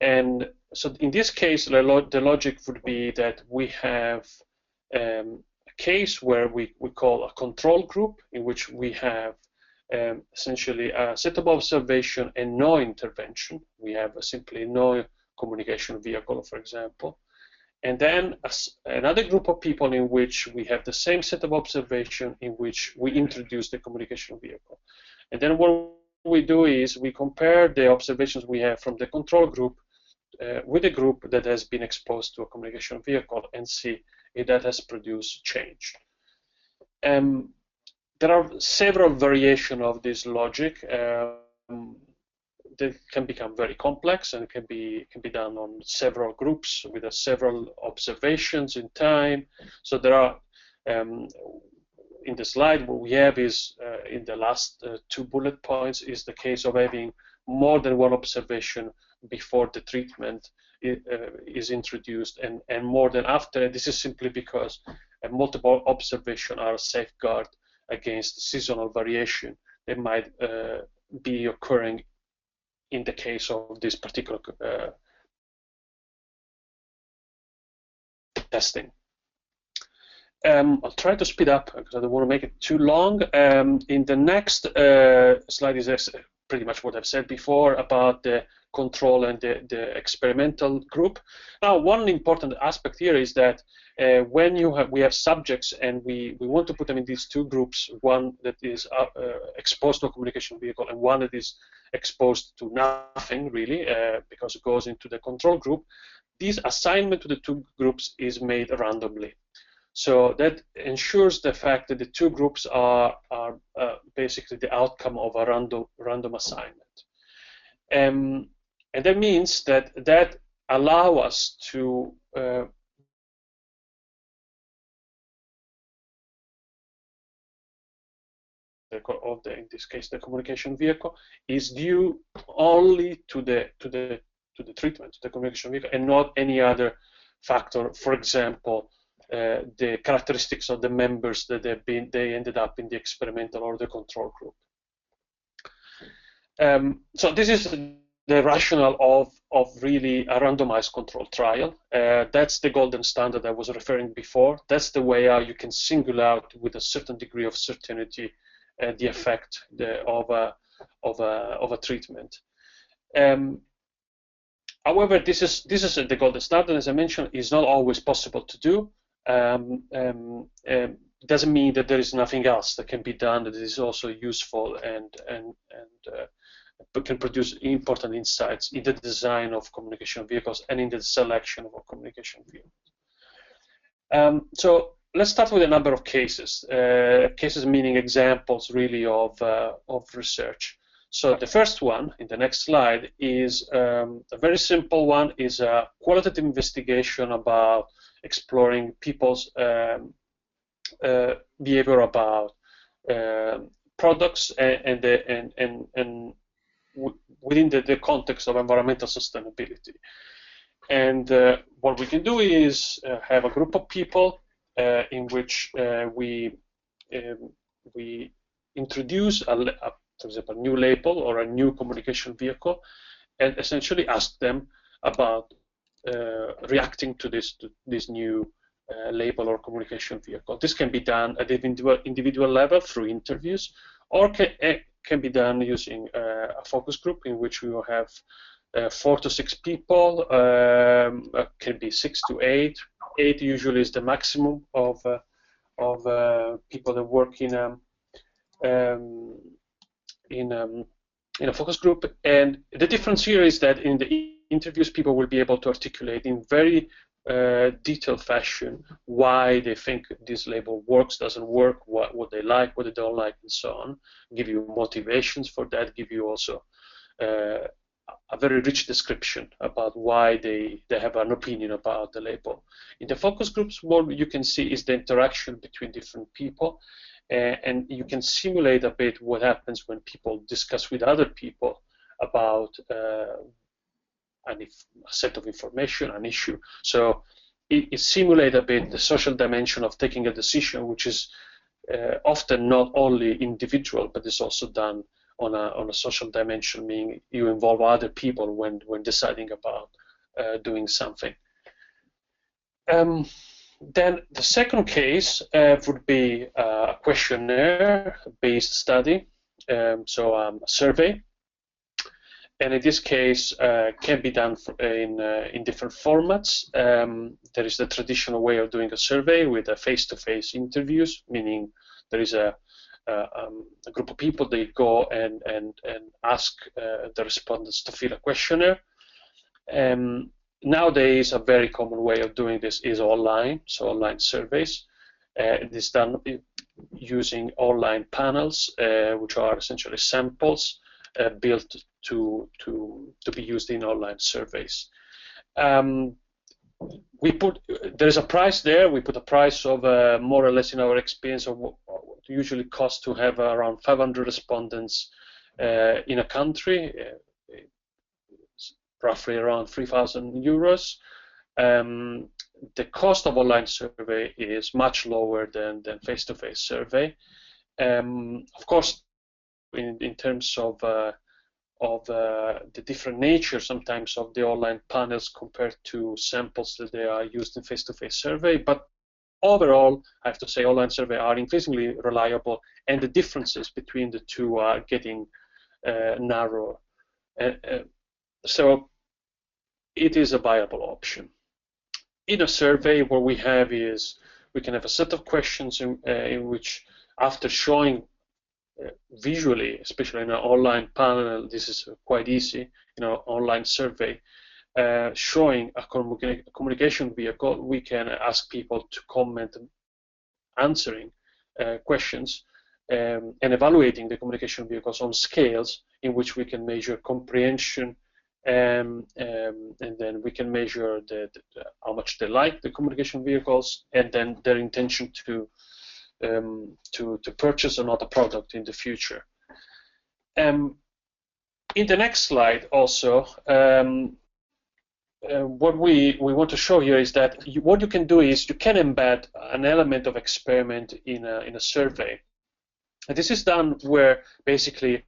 And so in this case, the logic would be that we have a case where we call a control group, in which we have essentially a set of observation and no intervention. We have simply no communication vehicle, for example. And then another group of people in which we have the same set of observation in which we introduce the communication vehicle. And then what we do is we compare the observations we have from the control group with a group that has been exposed to a communication vehicle and see if that has produced change. There are several variations of this logic that can become very complex and can be done on several groups with several observations in time. So there are in the slide what we have is in the last 2 bullet points is the case of having more than one observation before the treatment is introduced and more than after. This is simply because multiple observations are a safeguard against seasonal variation that might be occurring in the case of this particular testing. I'll try to speed up because I don't want to make it too long. In the next slide is pretty much what I've said before about the control and the experimental group. Now, one important aspect here is that when we have subjects and we want to put them in these 2 groups, one that is exposed to a communication vehicle and one that is exposed to nothing really because it goes into the control group, this assignment to the 2 groups is made randomly. So that ensures the fact that the 2 groups are basically the outcome of a random assignment. And that means that allows us to in this case the communication vehicle is due only to the treatment, to the communication vehicle, and not any other factor. For example, the characteristics of the members that they ended up in the experimental or the control group. So this is the rationale of really a randomized control trial. That's the golden standard I was referring before. That's the way how you can single out with a certain degree of certainty the effect of a treatment. However, this is the golden standard, as I mentioned, is not always possible to do. Doesn't mean that there is nothing else that can be done that is also useful and can produce important insights in the design of communication vehicles and in the selection of communication vehicles. So let's start with a number of cases. Cases meaning examples, really, of research. So the first one, in the next slide, is a very simple one. Is a qualitative investigation about exploring people's behavior about products and within the context of environmental sustainability. And what we can do is have a group of people in which we introduce, for example, a new label or a new communication vehicle, and essentially ask them about reacting to this new label or communication vehicle. This can be done at the individual level through interviews, or can be done using a focus group in which we will have 4 to 6 people, can be 6 to 8. 8 usually is the maximum of people that work in a focus group. And the difference here is that in the interviews, people will be able to articulate in very detailed fashion why they think this label works, doesn't work, what they like, what they don't like, and so on. Give you motivations for that, give you also a very rich description about why they have an opinion about the label. In the focus groups, what you can see is the interaction between different people, and you can simulate a bit what happens when people discuss with other people about a set of information, an issue. So it simulates a bit the social dimension of taking a decision, which is often not only individual, but is also done on a social dimension, meaning you involve other people when deciding about doing something. Then the second case would be a questionnaire-based study, so a survey. And in this case, can be done in different formats. There is the traditional way of doing a survey with a face-to-face interviews, meaning there is a group of people. They go and ask the respondents to fill a questionnaire. Nowadays, a very common way of doing this is online, so online surveys. It is done using online panels, which are essentially samples built to be used in online surveys. There's a price there. We put a price of more or less in our experience of what it usually costs to have around 500 respondents in a country, roughly around 3,000 euros. The cost of online survey is much lower than face-to-face survey. Of course, in terms of the different nature sometimes of the online panels compared to samples that they are used in face-to-face survey, but overall, I have to say online survey are increasingly reliable, and the differences between the two are getting narrower. So it is a viable option. In a survey, what we have is we can have a set of questions in which, after showing visually, especially in an online panel, this is quite easy, in an online survey, showing a communication vehicle, we can ask people to comment answering questions and evaluating the communication vehicles on scales in which we can measure comprehension, and then we can measure how much they like the communication vehicles, and then their intention to purchase another product in the future. In the next slide, also, what we want to show here is that what you can do is you can embed an element of experiment in a survey. And this is done where basically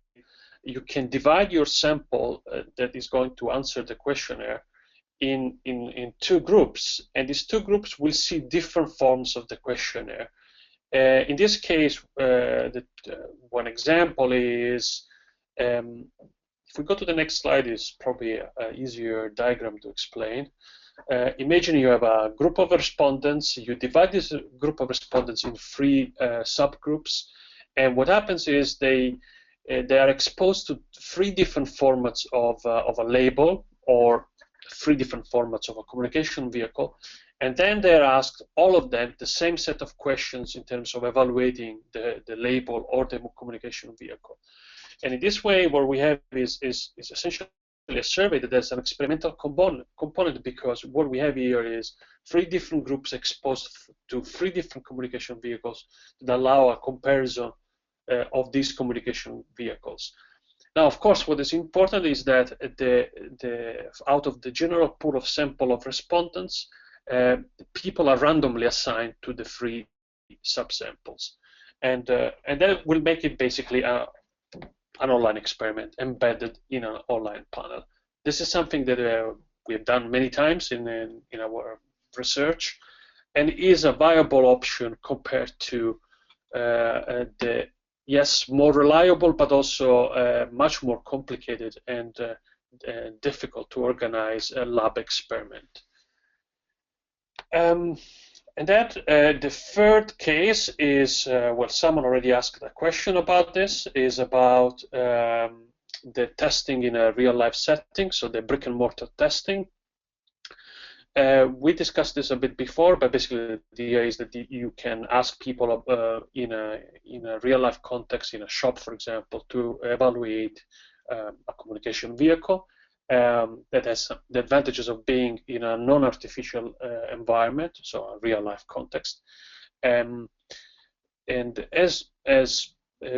you can divide your sample that is going to answer the questionnaire in two groups, and these two groups will see different forms of the questionnaire. In this case, one example is, if we go to the next slide, is probably an easier diagram to explain. Imagine you have a group of respondents. You divide this group of respondents in three subgroups, and what happens is they are exposed to three different formats of a label, or three different formats of a communication vehicle. And then they're asked, all of them, the same set of questions in terms of evaluating the label or the communication vehicle. And in this way, what we have is essentially a survey that has an experimental component, because what we have here is three different groups exposed to three different communication vehicles that allow a comparison of these communication vehicles. Now, of course, what is important is that out of the general pool of sample of respondents, people are randomly assigned to the three subsamples, and that will make it basically an online experiment embedded in an online panel. This is something that we have done many times in our research, and is a viable option compared to the more reliable, but also much more complicated and difficult to organize a lab experiment. And that the third case is, well, someone already asked a question about this, is about the testing in a real-life setting, so the brick-and-mortar testing. We discussed this a bit before, but basically the idea is that you can ask people in a real-life context, in a shop, for example, to evaluate a communication vehicle that has the advantages of being in a non-artificial environment, so a real-life context. And as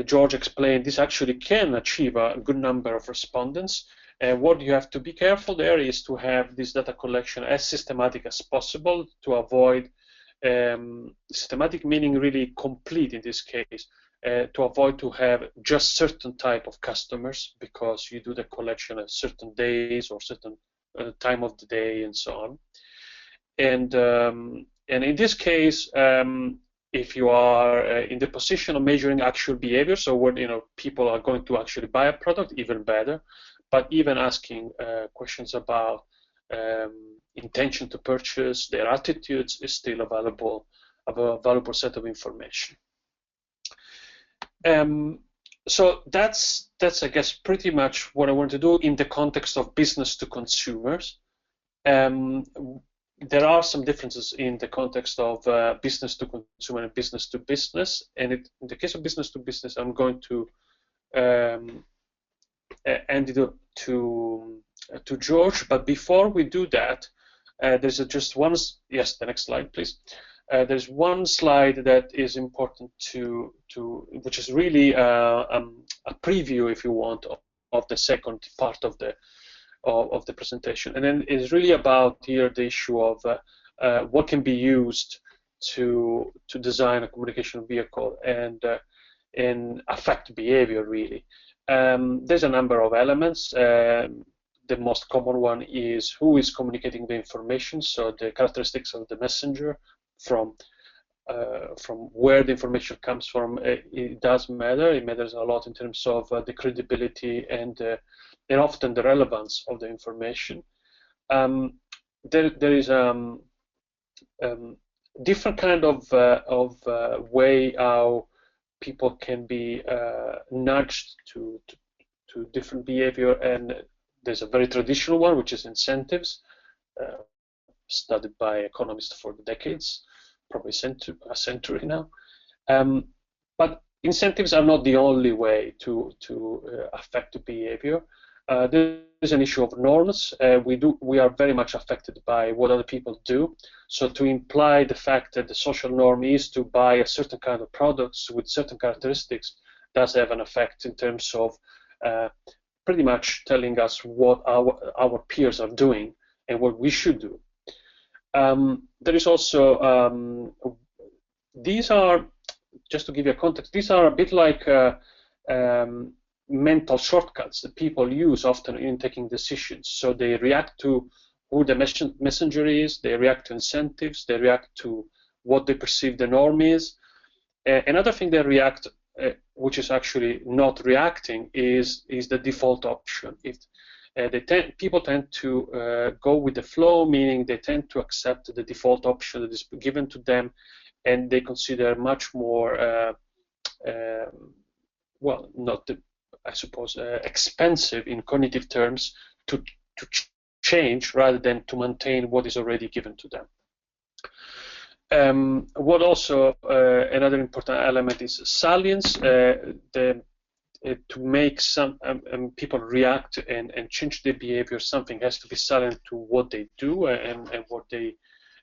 George explained, this actually can achieve a good number of respondents. What you have to be careful there is to have this data collection as systematic as possible to avoid systematic, meaning really complete in this case, to avoid to have just certain type of customers because you do the collection at certain days or certain time of the day and so on. And in this case, if you are in the position of measuring actual behavior, so when people are going to actually buy a product, even better. But even asking questions about intention to purchase, their attitudes is still a valuable set of information. So that's I guess pretty much what I want to do in the context of business to consumers. There are some differences in the context of business to consumer and business to business, and in the case of business to business, I'm going to hand it to George. But before we do that, there's just one. Yes, the next slide, please. There's one slide that is important which is really a preview, if you want, of the second part of the presentation, and then it's really about here the issue of what can be used to design a communication vehicle and affect behavior. Really, there's a number of elements. The most common one is who is communicating the information, so the characteristics of the messenger. From where the information comes from, it does matter. It matters a lot in terms of the credibility and often the relevance of the information. There is different kind of way how people can be nudged to different behavior, and there's a very traditional one, which is incentives. Studied by economists for decades, probably a century now. But incentives are not the only way to affect the behavior. There is an issue of norms. We are very much affected by what other people do. So to imply the fact that the social norm is to buy a certain kind of products with certain characteristics does have an effect in terms of pretty much telling us what our peers are doing and what we should do. There is also, these are, just to give you a context, these are a bit like mental shortcuts that people use often in taking decisions. So they react to who the messenger is, they react to incentives, they react to what they perceive the norm is. Another thing they react, which is actually not reacting, is the default option. People tend to go with the flow, meaning they tend to accept the default option that is given to them, and they consider much more, well, not, I suppose, expensive in cognitive terms to change rather than to maintain what is already given to them. What also another important element is salience. To make some people react and change their behavior, something has to be salient to what they do and what they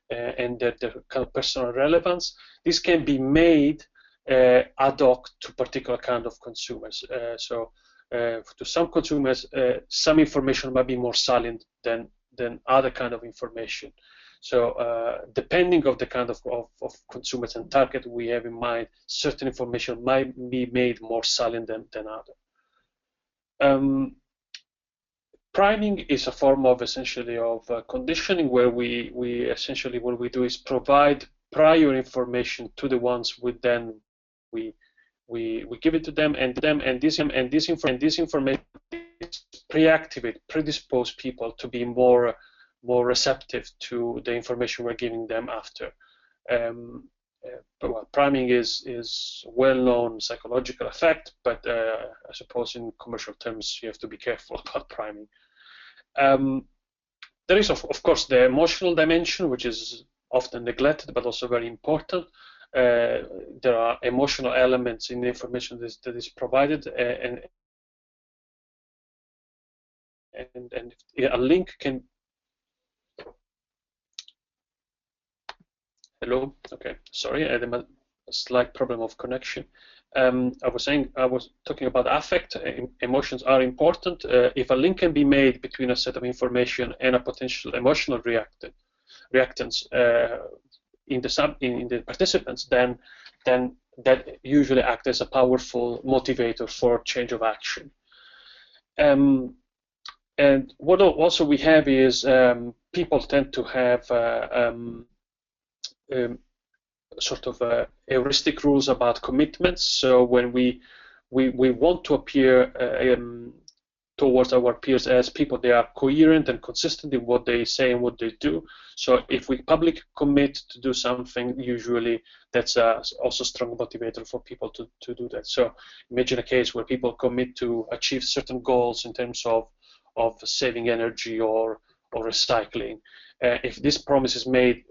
and their kind of personal relevance. This can be made ad hoc to particular kind of consumers. So to some consumers, some information might be more salient than other kind of information. So depending on the kind of consumers and target we have in mind, certain information might be made more salient than other. Priming is a form of essentially of conditioning, where we essentially what we do is provide prior information to the ones we give it to them, and this information predispose people to be more receptive to the information we're giving them after. But priming is well-known psychological effect, but I suppose in commercial terms you have to be careful about priming. There is, of course, the emotional dimension, which is often neglected but also very important. There are emotional elements in the information that is provided, and a link can. Hello. Okay. Sorry, I had a slight problem of connection. I was talking about affect. Emotions are important. If a link can be made between a set of information and a potential emotional reactance in the participants, then that usually act as a powerful motivator for change of action. And what also we have is people tend to have sort of heuristic rules about commitments. So when we want to appear towards our peers as people, they are coherent and consistent in what they say and what they do. So if we publicly commit to do something, usually that's also a strong motivator for people to do that. So imagine a case where people commit to achieve certain goals in terms of saving energy or recycling. If this promise is made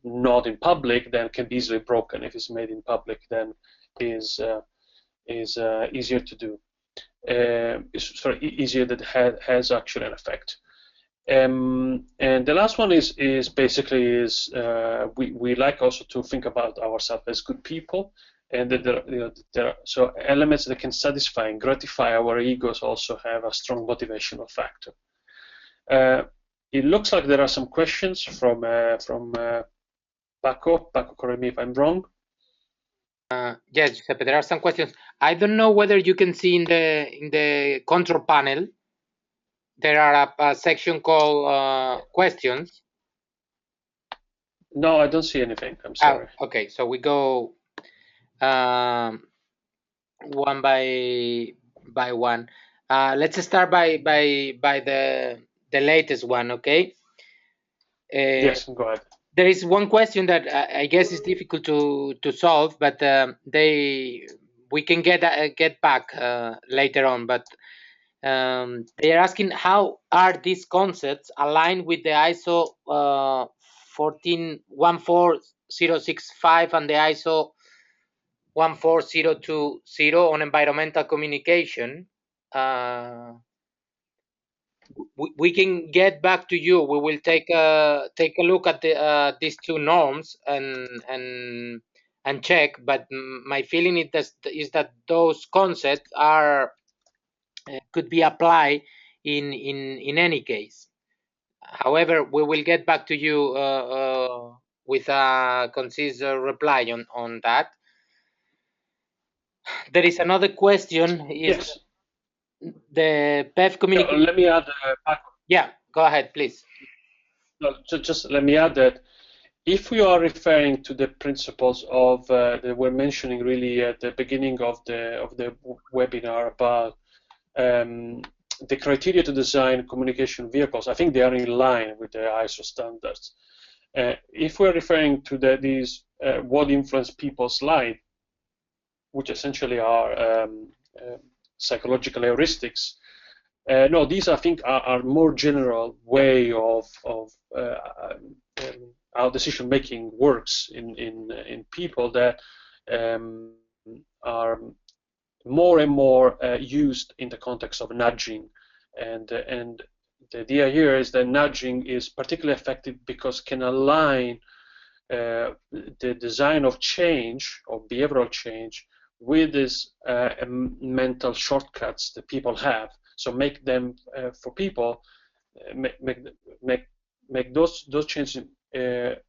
not in public, then can be easily broken. If it's made in public, then is easier to do. Easier that has actually an effect. And the last one is basically we like also to think about ourselves as good people, and that there are so elements that can satisfy and gratify our egos also have a strong motivational factor. It looks like there are some questions from Paco. Paco, correct me if I'm wrong. Yes, Giuseppe, there are some questions. I don't know whether you can see in the control panel. There are a section called questions. No, I don't see anything. I'm sorry. Okay, so we go one by one. Let's start by the latest one. Okay. Yes, go ahead. There is one question that I guess is difficult to solve, but we can get back later on. But they are asking how are these concepts aligned with the ISO 14065 and the ISO 14020 on environmental communication. We can get back to you. We will take a look at these two norms and check. But my feeling is that those concepts are could be applied in any case. However, we will get back to you with a concise reply on that. There is another question. Yes. The PEF communication. Let me add, Paco. Yeah, go ahead, please. No, just let me add that if we are referring to the principles of that we're mentioning really at the beginning of the webinar about the criteria to design communication vehicles, I think they are in line with the ISO standards. If we're referring to these what influence people's life, which essentially are psychological heuristics, no, these I think are more general way of how decision making works in people that are more and more used in the context of nudging, and the idea here is that nudging is particularly effective because it can align the design of change or behavioral change with these mental shortcuts that people have. So make them for people, make those changes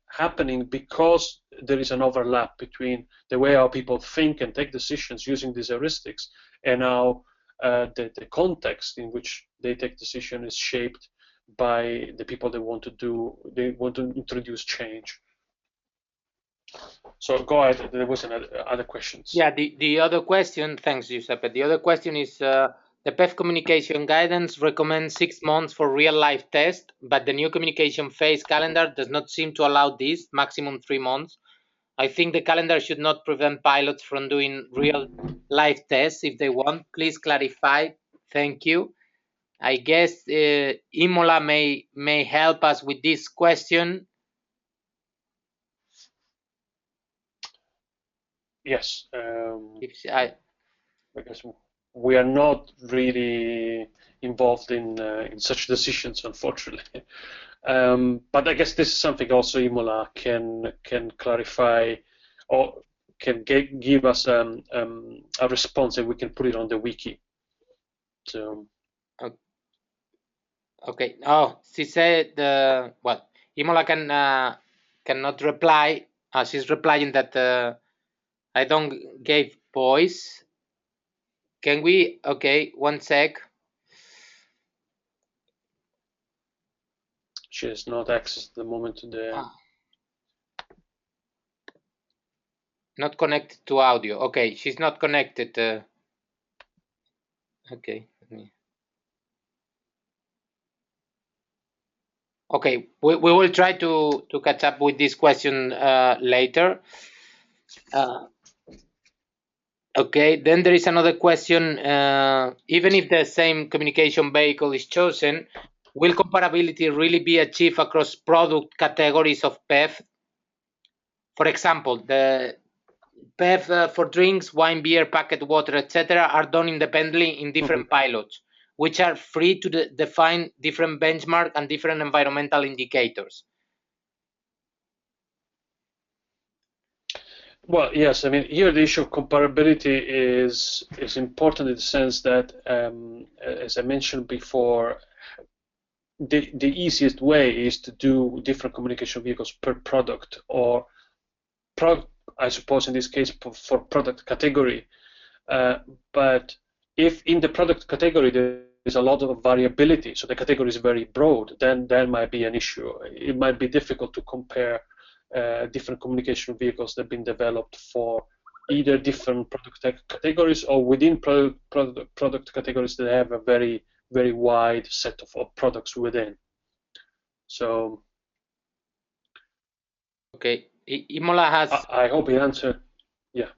happening because there is an overlap between the way how people think and take decisions using these heuristics and how the context in which they take decision is shaped by the people they want to introduce change. So go ahead. There was other questions. Yeah, the other question. Thanks, Giuseppe. The other question is the PEF communication guidance recommends 6 months for real-life test, but the new communication phase calendar does not seem to allow this, maximum 3 months. I think the calendar should not prevent pilots from doing real-life tests if they want. Please clarify. Thank you. I guess Imola may help us with this question. Yes. Because we are not really involved in such decisions, unfortunately. But I guess this is something also Imola can clarify or can give us a response, and we can put it on the wiki. So. Okay. Oh, she said well, Imola cannot reply. She's replying that I don't give voice. Can we? Okay, one sec. She has not access at the moment to the. Not connected to audio. Okay, she's not connected. Okay. Okay, we will try to catch up with this question later. Okay, then there is another question. Even if the same communication vehicle is chosen, will comparability really be achieved across product categories of PEF? For example, the PEF for drinks, wine, beer, packet water, etc. are done independently in different pilots, which are free to define different benchmark and different environmental indicators. Well, yes. I mean, here the issue of comparability is important in the sense that, as I mentioned before, the easiest way is to do different communication vehicles per product, or I suppose in this case for product category. But if in the product category there is a lot of variability, so the category is very broad, then there might be an issue. It might be difficult to compare different communication vehicles that have been developed for either different product categories or within product categories that have a very, very wide set of products within. So, okay, Imola has. I hope it answered. Yeah.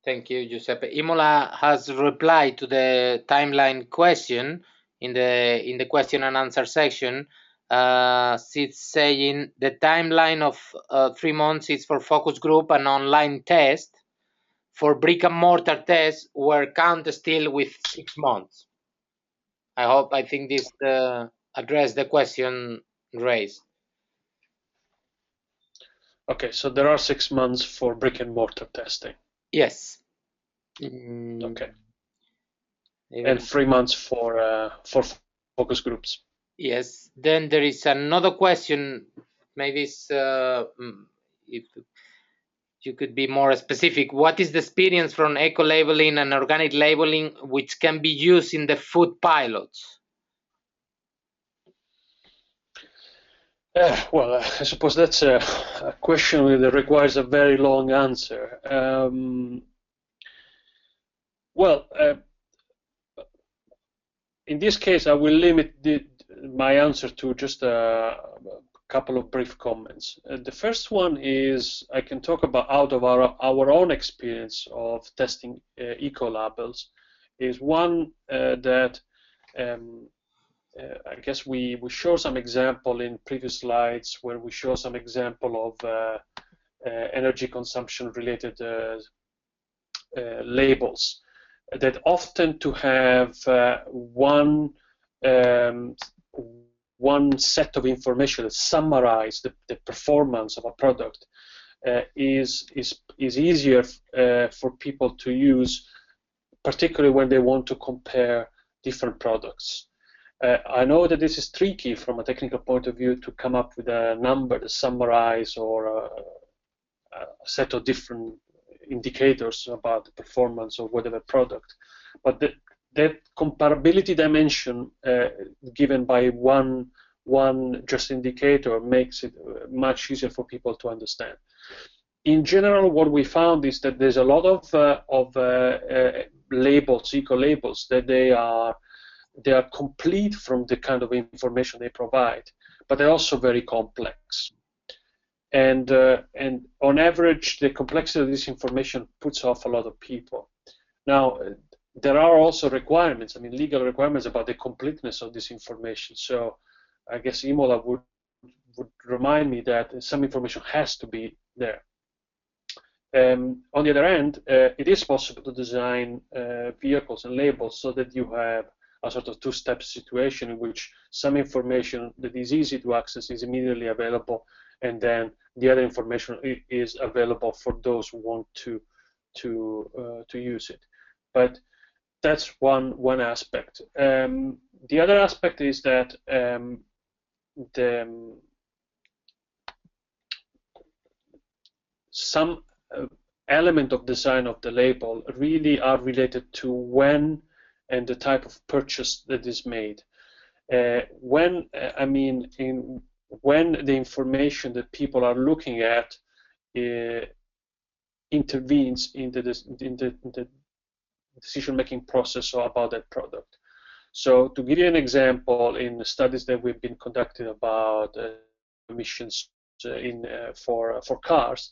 Thank you, Giuseppe. Imola has replied to the timeline question in the question and answer section. She's saying the timeline of 3 months is for focus group and online test. For brick and mortar tests, we're count still with 6 months. I think this addressed the question raised. Okay, so there are 6 months for brick and mortar testing. Yes. Okay. And 3 months for focus groups. Yes. Then there is another question. Maybe it's, if you could be more specific. What is the experience from eco-labeling and organic labeling which can be used in the food pilots? Well, I suppose that's a question that requires a very long answer. Well, in this case, I will limit my answer to just a couple of brief comments. The first one is I can talk about out of our own experience of testing eco-labels. Is one that I guess we show some example in previous slides where we show some example of energy consumption related labels that often to have one set of information that summarize the performance of a product is easier for people to use, particularly when they want to compare different products. I know that this is tricky from a technical point of view to come up with a number to summarize or a set of different indicators about the performance of whatever product, but that comparability dimension given by one just indicator makes it much easier for people to understand. In general, what we found is that there's a lot of labels, eco-labels, that they are complete from the kind of information they provide, but they're also very complex. And on average, the complexity of this information puts off a lot of people. Now, there are also requirements, I mean, legal requirements about the completeness of this information. So I guess Imola would remind me that some information has to be there. On the other hand, it is possible to design vehicles and labels so that you have a sort of two-step situation in which some information that is easy to access is immediately available, and then the other information is available for those who want to use it. But that's one aspect. The other aspect is that some element of design of the label really are related to when and the type of purchase that is made. When the information that people are looking at intervenes in the decision-making process about that product. So to give you an example, in the studies that we've been conducting about emissions for cars,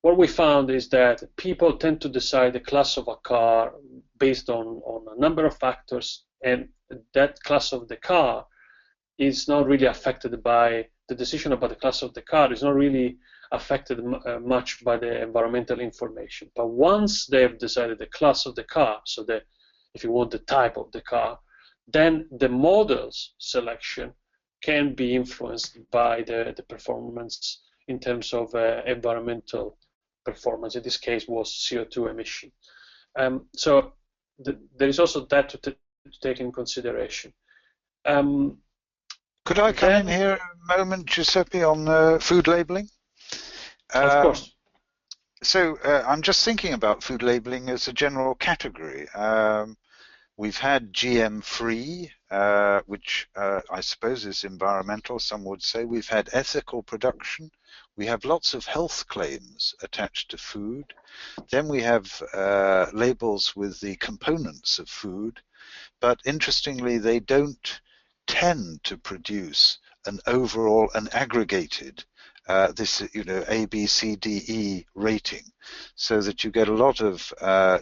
what we found is that people tend to decide the class of a car based on a number of factors, and that class of the car is not really affected by the decision about the class of the car, is not really affected much by the environmental information. But once they have decided the class of the car, so that if you want the type of the car, then the model's selection can be influenced by the performance in terms of environmental performance. In this case was CO2 emission. So there is also that to take in consideration. Could I come in here a moment, Giuseppe, on food labeling? Of course. So I'm just thinking about food labeling as a general category. We've had GM-free, which I suppose is environmental, some would say. We've had ethical production. We have lots of health claims attached to food. Then we have labels with the components of food. But interestingly, they don't tend to produce an overall, an aggregated this, A, B, C, D, E rating, so that you get a lot of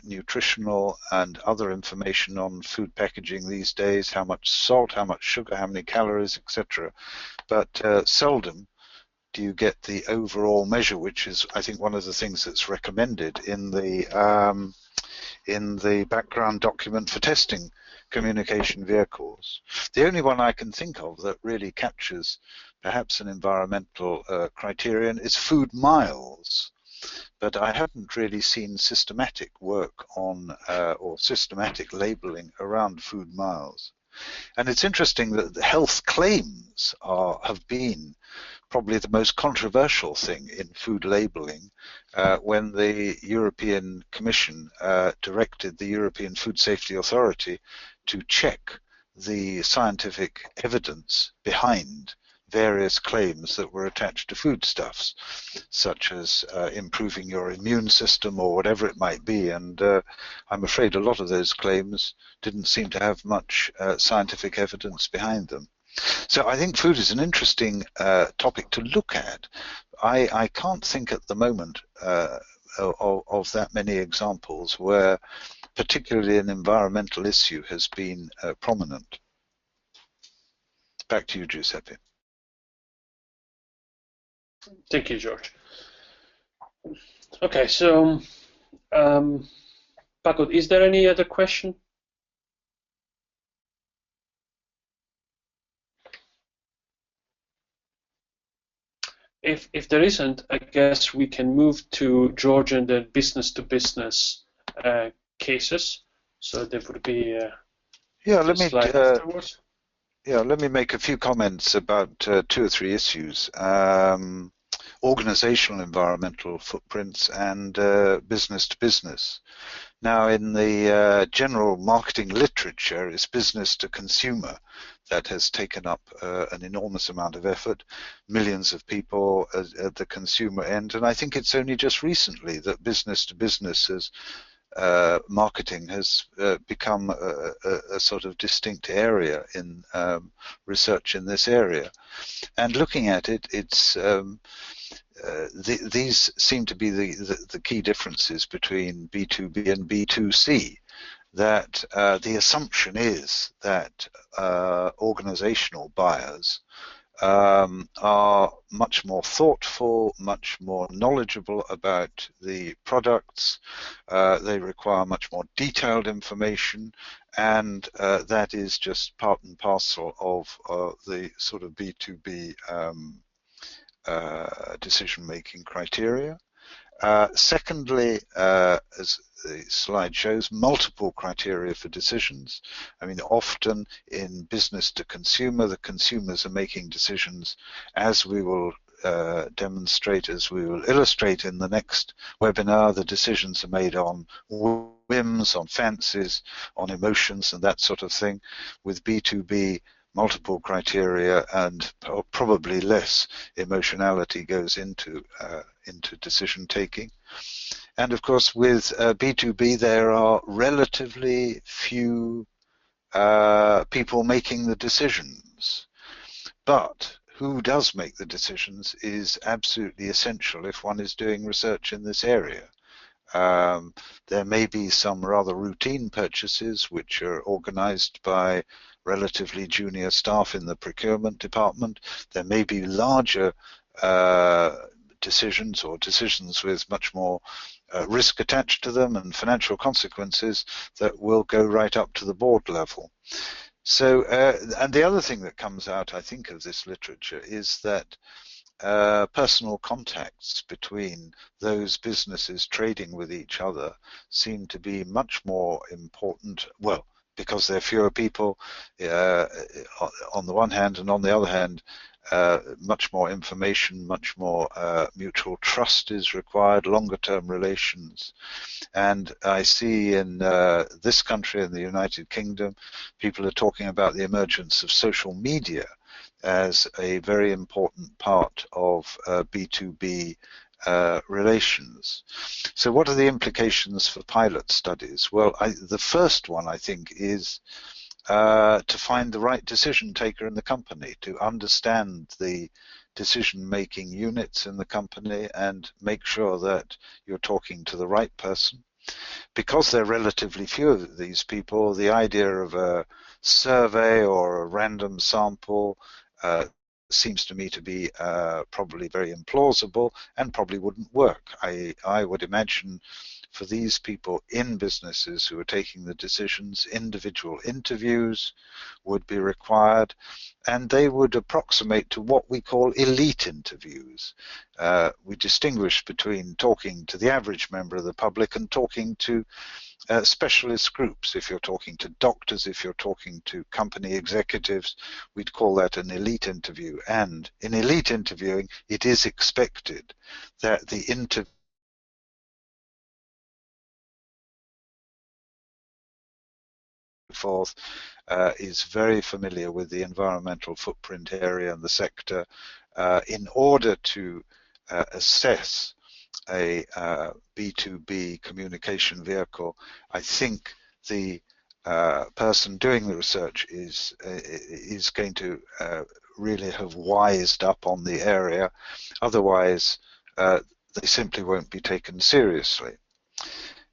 nutritional and other information on food packaging these days, how much salt, how much sugar, how many calories, etc. But seldom do you get the overall measure, which is, I think, one of the things that's recommended in the background document for testing communication vehicles. The only one I can think of that really captures perhaps an environmental criterion is food miles, but I haven't really seen systematic work on or systematic labeling around food miles. And it's interesting that the health claims have been probably the most controversial thing in food labeling when the European Commission directed the European Food Safety Authority to check the scientific evidence behind various claims that were attached to foodstuffs, such as improving your immune system or whatever it might be. And I'm afraid a lot of those claims didn't seem to have much scientific evidence behind them. So I think food is an interesting topic to look at. I can't think at the moment of that many examples where particularly an environmental issue has been prominent. Back to you, Giuseppe. Thank you, George. Okay, so Paco, is there any other question? If there isn't, I guess we can move to George and the business-to-business cases. So there would be let me make a few comments about 2 or 3 issues. Organizational environmental footprints and business to business. Now, in the general marketing literature, it's business to consumer that has taken up an enormous amount of effort, millions of people at the consumer end, and I think it's only just recently that business to business marketing has become a sort of distinct area in research in this area. And looking at it, it's these seem to be the key differences between B2B and B2C. That the assumption is that organizational buyers are much more thoughtful, much more knowledgeable about the products. They require much more detailed information, and that is just part and parcel of the sort of B2B decision-making criteria. Secondly, as the slide shows, multiple criteria for decisions. I mean, often in business to consumer, the consumers are making decisions, as we will demonstrate, as we will illustrate in the next webinar, the decisions are made on whims, on fancies, on emotions and that sort of thing. With B2B, multiple criteria and probably less emotionality goes into decision taking. And of course, with B2B, there are relatively few people making the decisions. But who does make the decisions is absolutely essential if one is doing research in this area. There may be some rather routine purchases which are organized by relatively junior staff in the procurement department. There may be larger decisions or decisions with much more risk attached to them and financial consequences that will go right up to the board level. So, and the other thing that comes out, I think, of this literature is that personal contacts between those businesses trading with each other seem to be much more important, well, because there are fewer people on the one hand, and on the other hand, much more information, much more mutual trust is required, longer term relations. And I see in this country, in the United Kingdom, people are talking about the emergence of social media as a very important part of B2B relations. So what are the implications for pilot studies? Well, the first one, I think, is to find the right decision taker in the company, to understand the decision-making units in the company and make sure that you're talking to the right person. Because there are relatively few of these people, the idea of a survey or a random sample seems to me to be probably very implausible and probably wouldn't work. I would imagine for these people in businesses who are taking the decisions, individual interviews would be required, and they would approximate to what we call elite interviews. We distinguish between talking to the average member of the public and talking to specialist groups. If you're talking to doctors, if you're talking to company executives, we'd call that an elite interview. And in elite interviewing, it is expected that the interview forth is very familiar with the environmental footprint area and the sector in order to assess a B2B communication vehicle. I think the person doing the research is going to really have wised up on the area. Otherwise, they simply won't be taken seriously.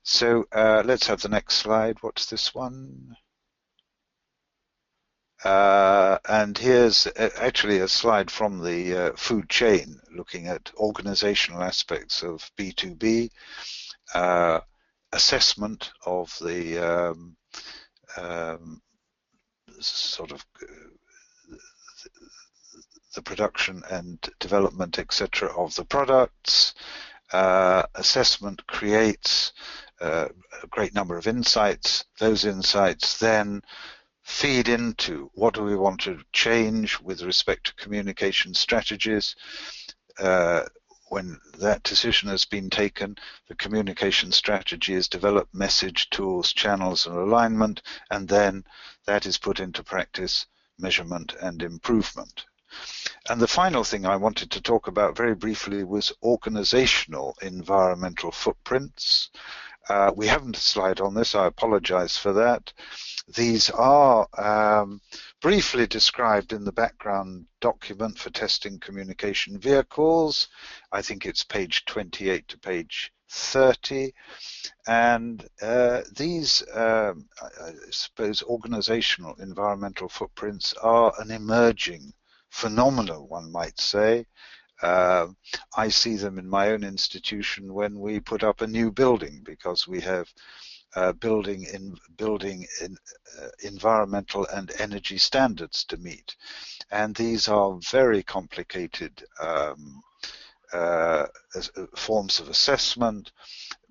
So let's have the next slide. What's this one? And here's actually a slide from the food chain looking at organizational aspects of B2B, assessment of the sort of the production and development, etc., of the products. Assessment creates a great number of insights. Those insights then feed into what do we want to change with respect to communication strategies. When that decision has been taken, the communication strategy is developed, message, tools, channels, and alignment, and then that is put into practice, measurement, and improvement. And the final thing I wanted to talk about very briefly was organizational environmental footprints. We haven't a slide on this, I apologize for that. These are briefly described in the background document for testing communication vehicles. I think it's page 28 to page 30. And these, I suppose, organizational environmental footprints are an emerging phenomenon, one might say. I see them in my own institution when we put up a new building, because we have building environmental and energy standards to meet, and these are very complicated forms of assessment,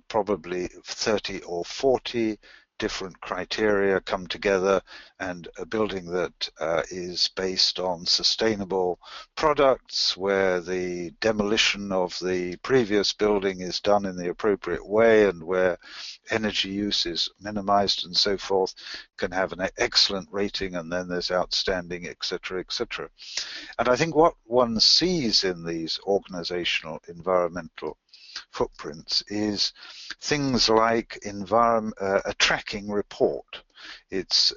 probably 30 or 40 different criteria come together, and a building that is based on sustainable products, where the demolition of the previous building is done in the appropriate way and where energy use is minimized and so forth, can have an excellent rating, and then there's outstanding, etc., etc. And I think what one sees in these organizational environmental footprints is things like a tracking report. It's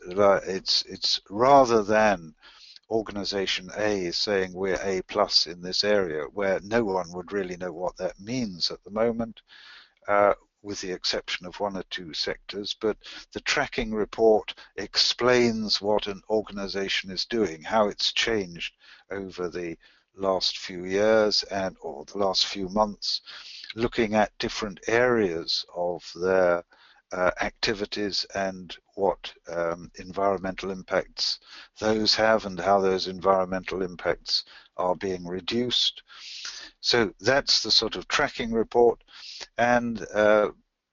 rather than organization A is saying we're A+ in this area, where no one would really know what that means at the moment, with the exception of one or two sectors, but the tracking report explains what an organization is doing, how it's changed over the last few years or the last few months, looking at different areas of their activities and what environmental impacts those have and how those environmental impacts are being reduced. So that's the sort of tracking report, and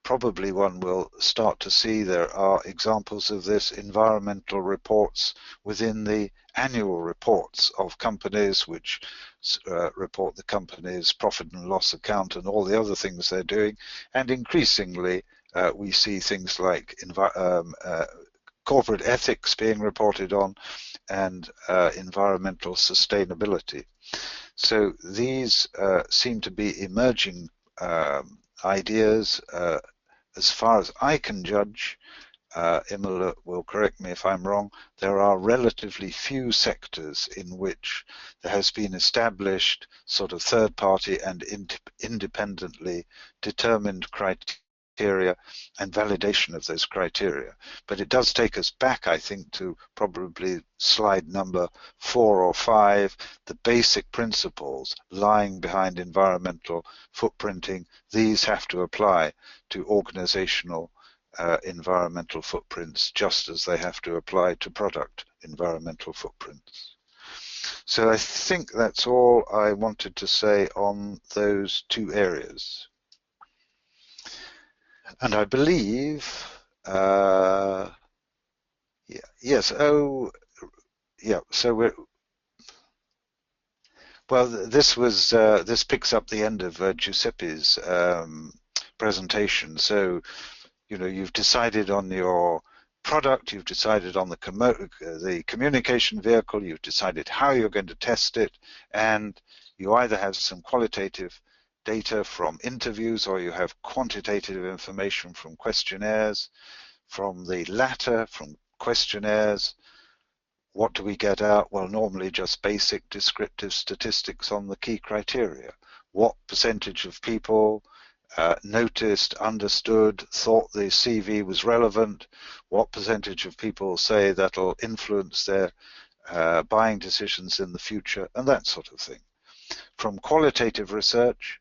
probably one will start to see there are examples of this, environmental reports within the annual reports of companies, which report the company's profit and loss account and all the other things they're doing. And increasingly we see things like corporate ethics being reported on, and environmental sustainability. So these seem to be emerging ideas. As far as I can judge, Imola will correct me if I'm wrong, there are relatively few sectors in which there has been established sort of third-party and independently determined criteria and validation of those criteria. But it does take us back, I think, to probably slide number 4 or 5, the basic principles lying behind environmental footprinting. These have to apply to organizational environmental footprints, just as they have to apply to product environmental footprints. So I think that's all I wanted to say on those two areas. And I believe, yes, oh, yeah, so we're, well, this picks up the end of Giuseppe's presentation. So, you know, you've decided on your product, you've decided on the communication vehicle, you've decided how you're going to test it, and you either have some qualitative data from interviews or you have quantitative information from questionnaires. From the latter, from questionnaires, what do we get out? Well, normally just basic descriptive statistics on the key criteria. What percentage of people noticed, understood, thought the CV was relevant? What percentage of people say that'll influence their buying decisions in the future, and that sort of thing. From qualitative research,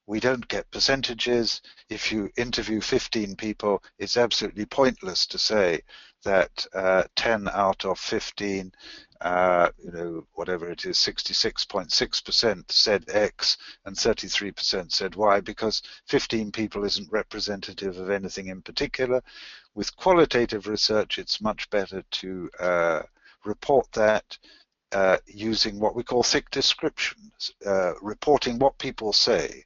we don't get percentages. If you interview 15 people, it's absolutely pointless to say that 10 out of 15, you know, whatever it is, 66.6% said X and 33% said Y, because 15 people isn't representative of anything in particular. With qualitative research, it's much better to report that using what we call thick descriptions, reporting what people say.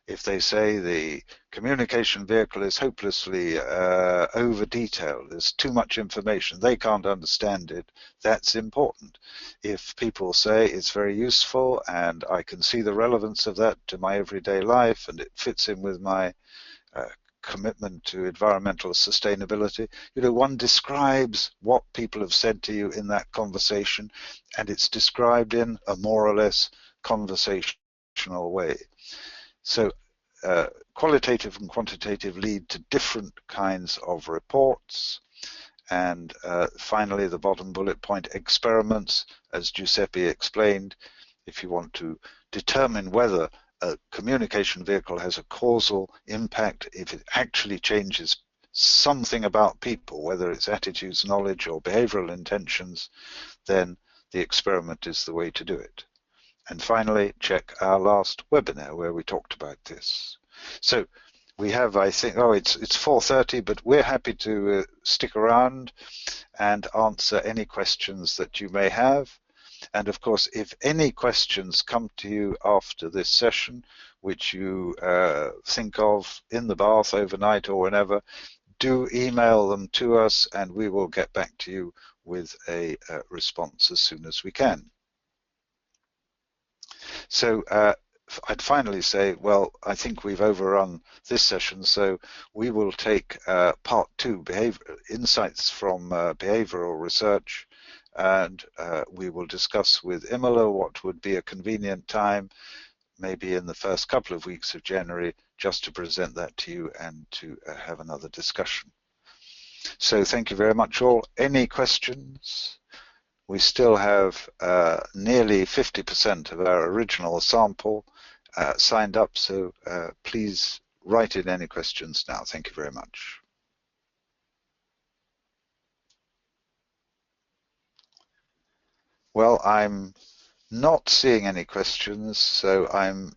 If they say the communication vehicle is hopelessly over-detailed, there's too much information, they can't understand it, that's important. If people say it's very useful and I can see the relevance of that to my everyday life and it fits in with my commitment to environmental sustainability, you know, one describes what people have said to you in that conversation, and it's described in a more or less conversational way. So qualitative and quantitative lead to different kinds of reports. And finally, the bottom bullet point, experiments, as Giuseppe explained. If you want to determine whether a communication vehicle has a causal impact, if it actually changes something about people, whether it's attitudes, knowledge, or behavioral intentions, then the experiment is the way to do it. And finally, check our last webinar where we talked about this. So We have, I think, oh, it's 4:30, but we're happy to stick around and answer any questions that you may have. And of course, if any questions come to you after this session, which you think of in the bath overnight or whenever, do email them to us and we will get back to you with a response as soon as we can. So I'd finally say, well, I think we've overrun this session, so we will take part 2, insights from behavioral research, and we will discuss with Imola what would be a convenient time, maybe in the first couple of weeks of January, just to present that to you and to have another discussion. So thank you very much all. Any questions? We still have nearly 50% of our original sample signed up, so please write in any questions now. Thank you very much. Well, I'm not seeing any questions, so I'm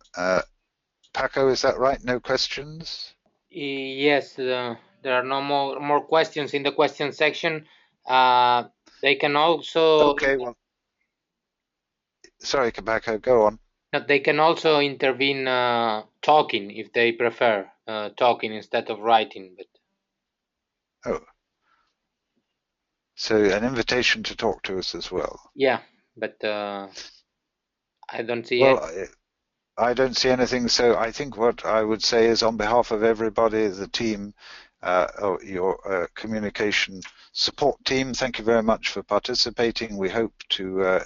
Paco, is that right? No questions? Yes, there are no more questions in the question section. They can also. Okay, well, sorry, Paco, go on. They can also intervene talking if they prefer talking instead of writing. But oh, so an invitation to talk to us as well. Yeah, but I don't see. Well, I don't see anything. So I think what I would say is, on behalf of everybody, the team, your communication support team, thank you very much for participating. We hope to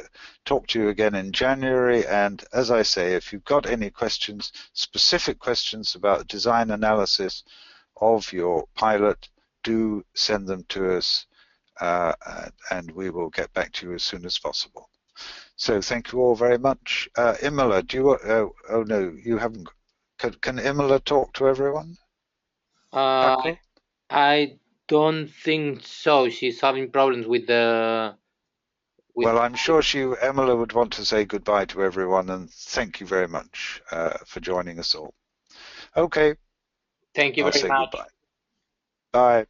talk to you again in January. And as I say, if you've got any questions, specific questions about design analysis of your pilot, do send them to us, and we will get back to you as soon as possible. So thank you all very much. Imola, do you? Oh no, you haven't. Can Imola talk to everyone? I don't think so. She's having problems with the. Well, I'm sure Imola would want to say goodbye to everyone, and thank you very much for joining us all. Okay. Thank you very much. Goodbye. Bye.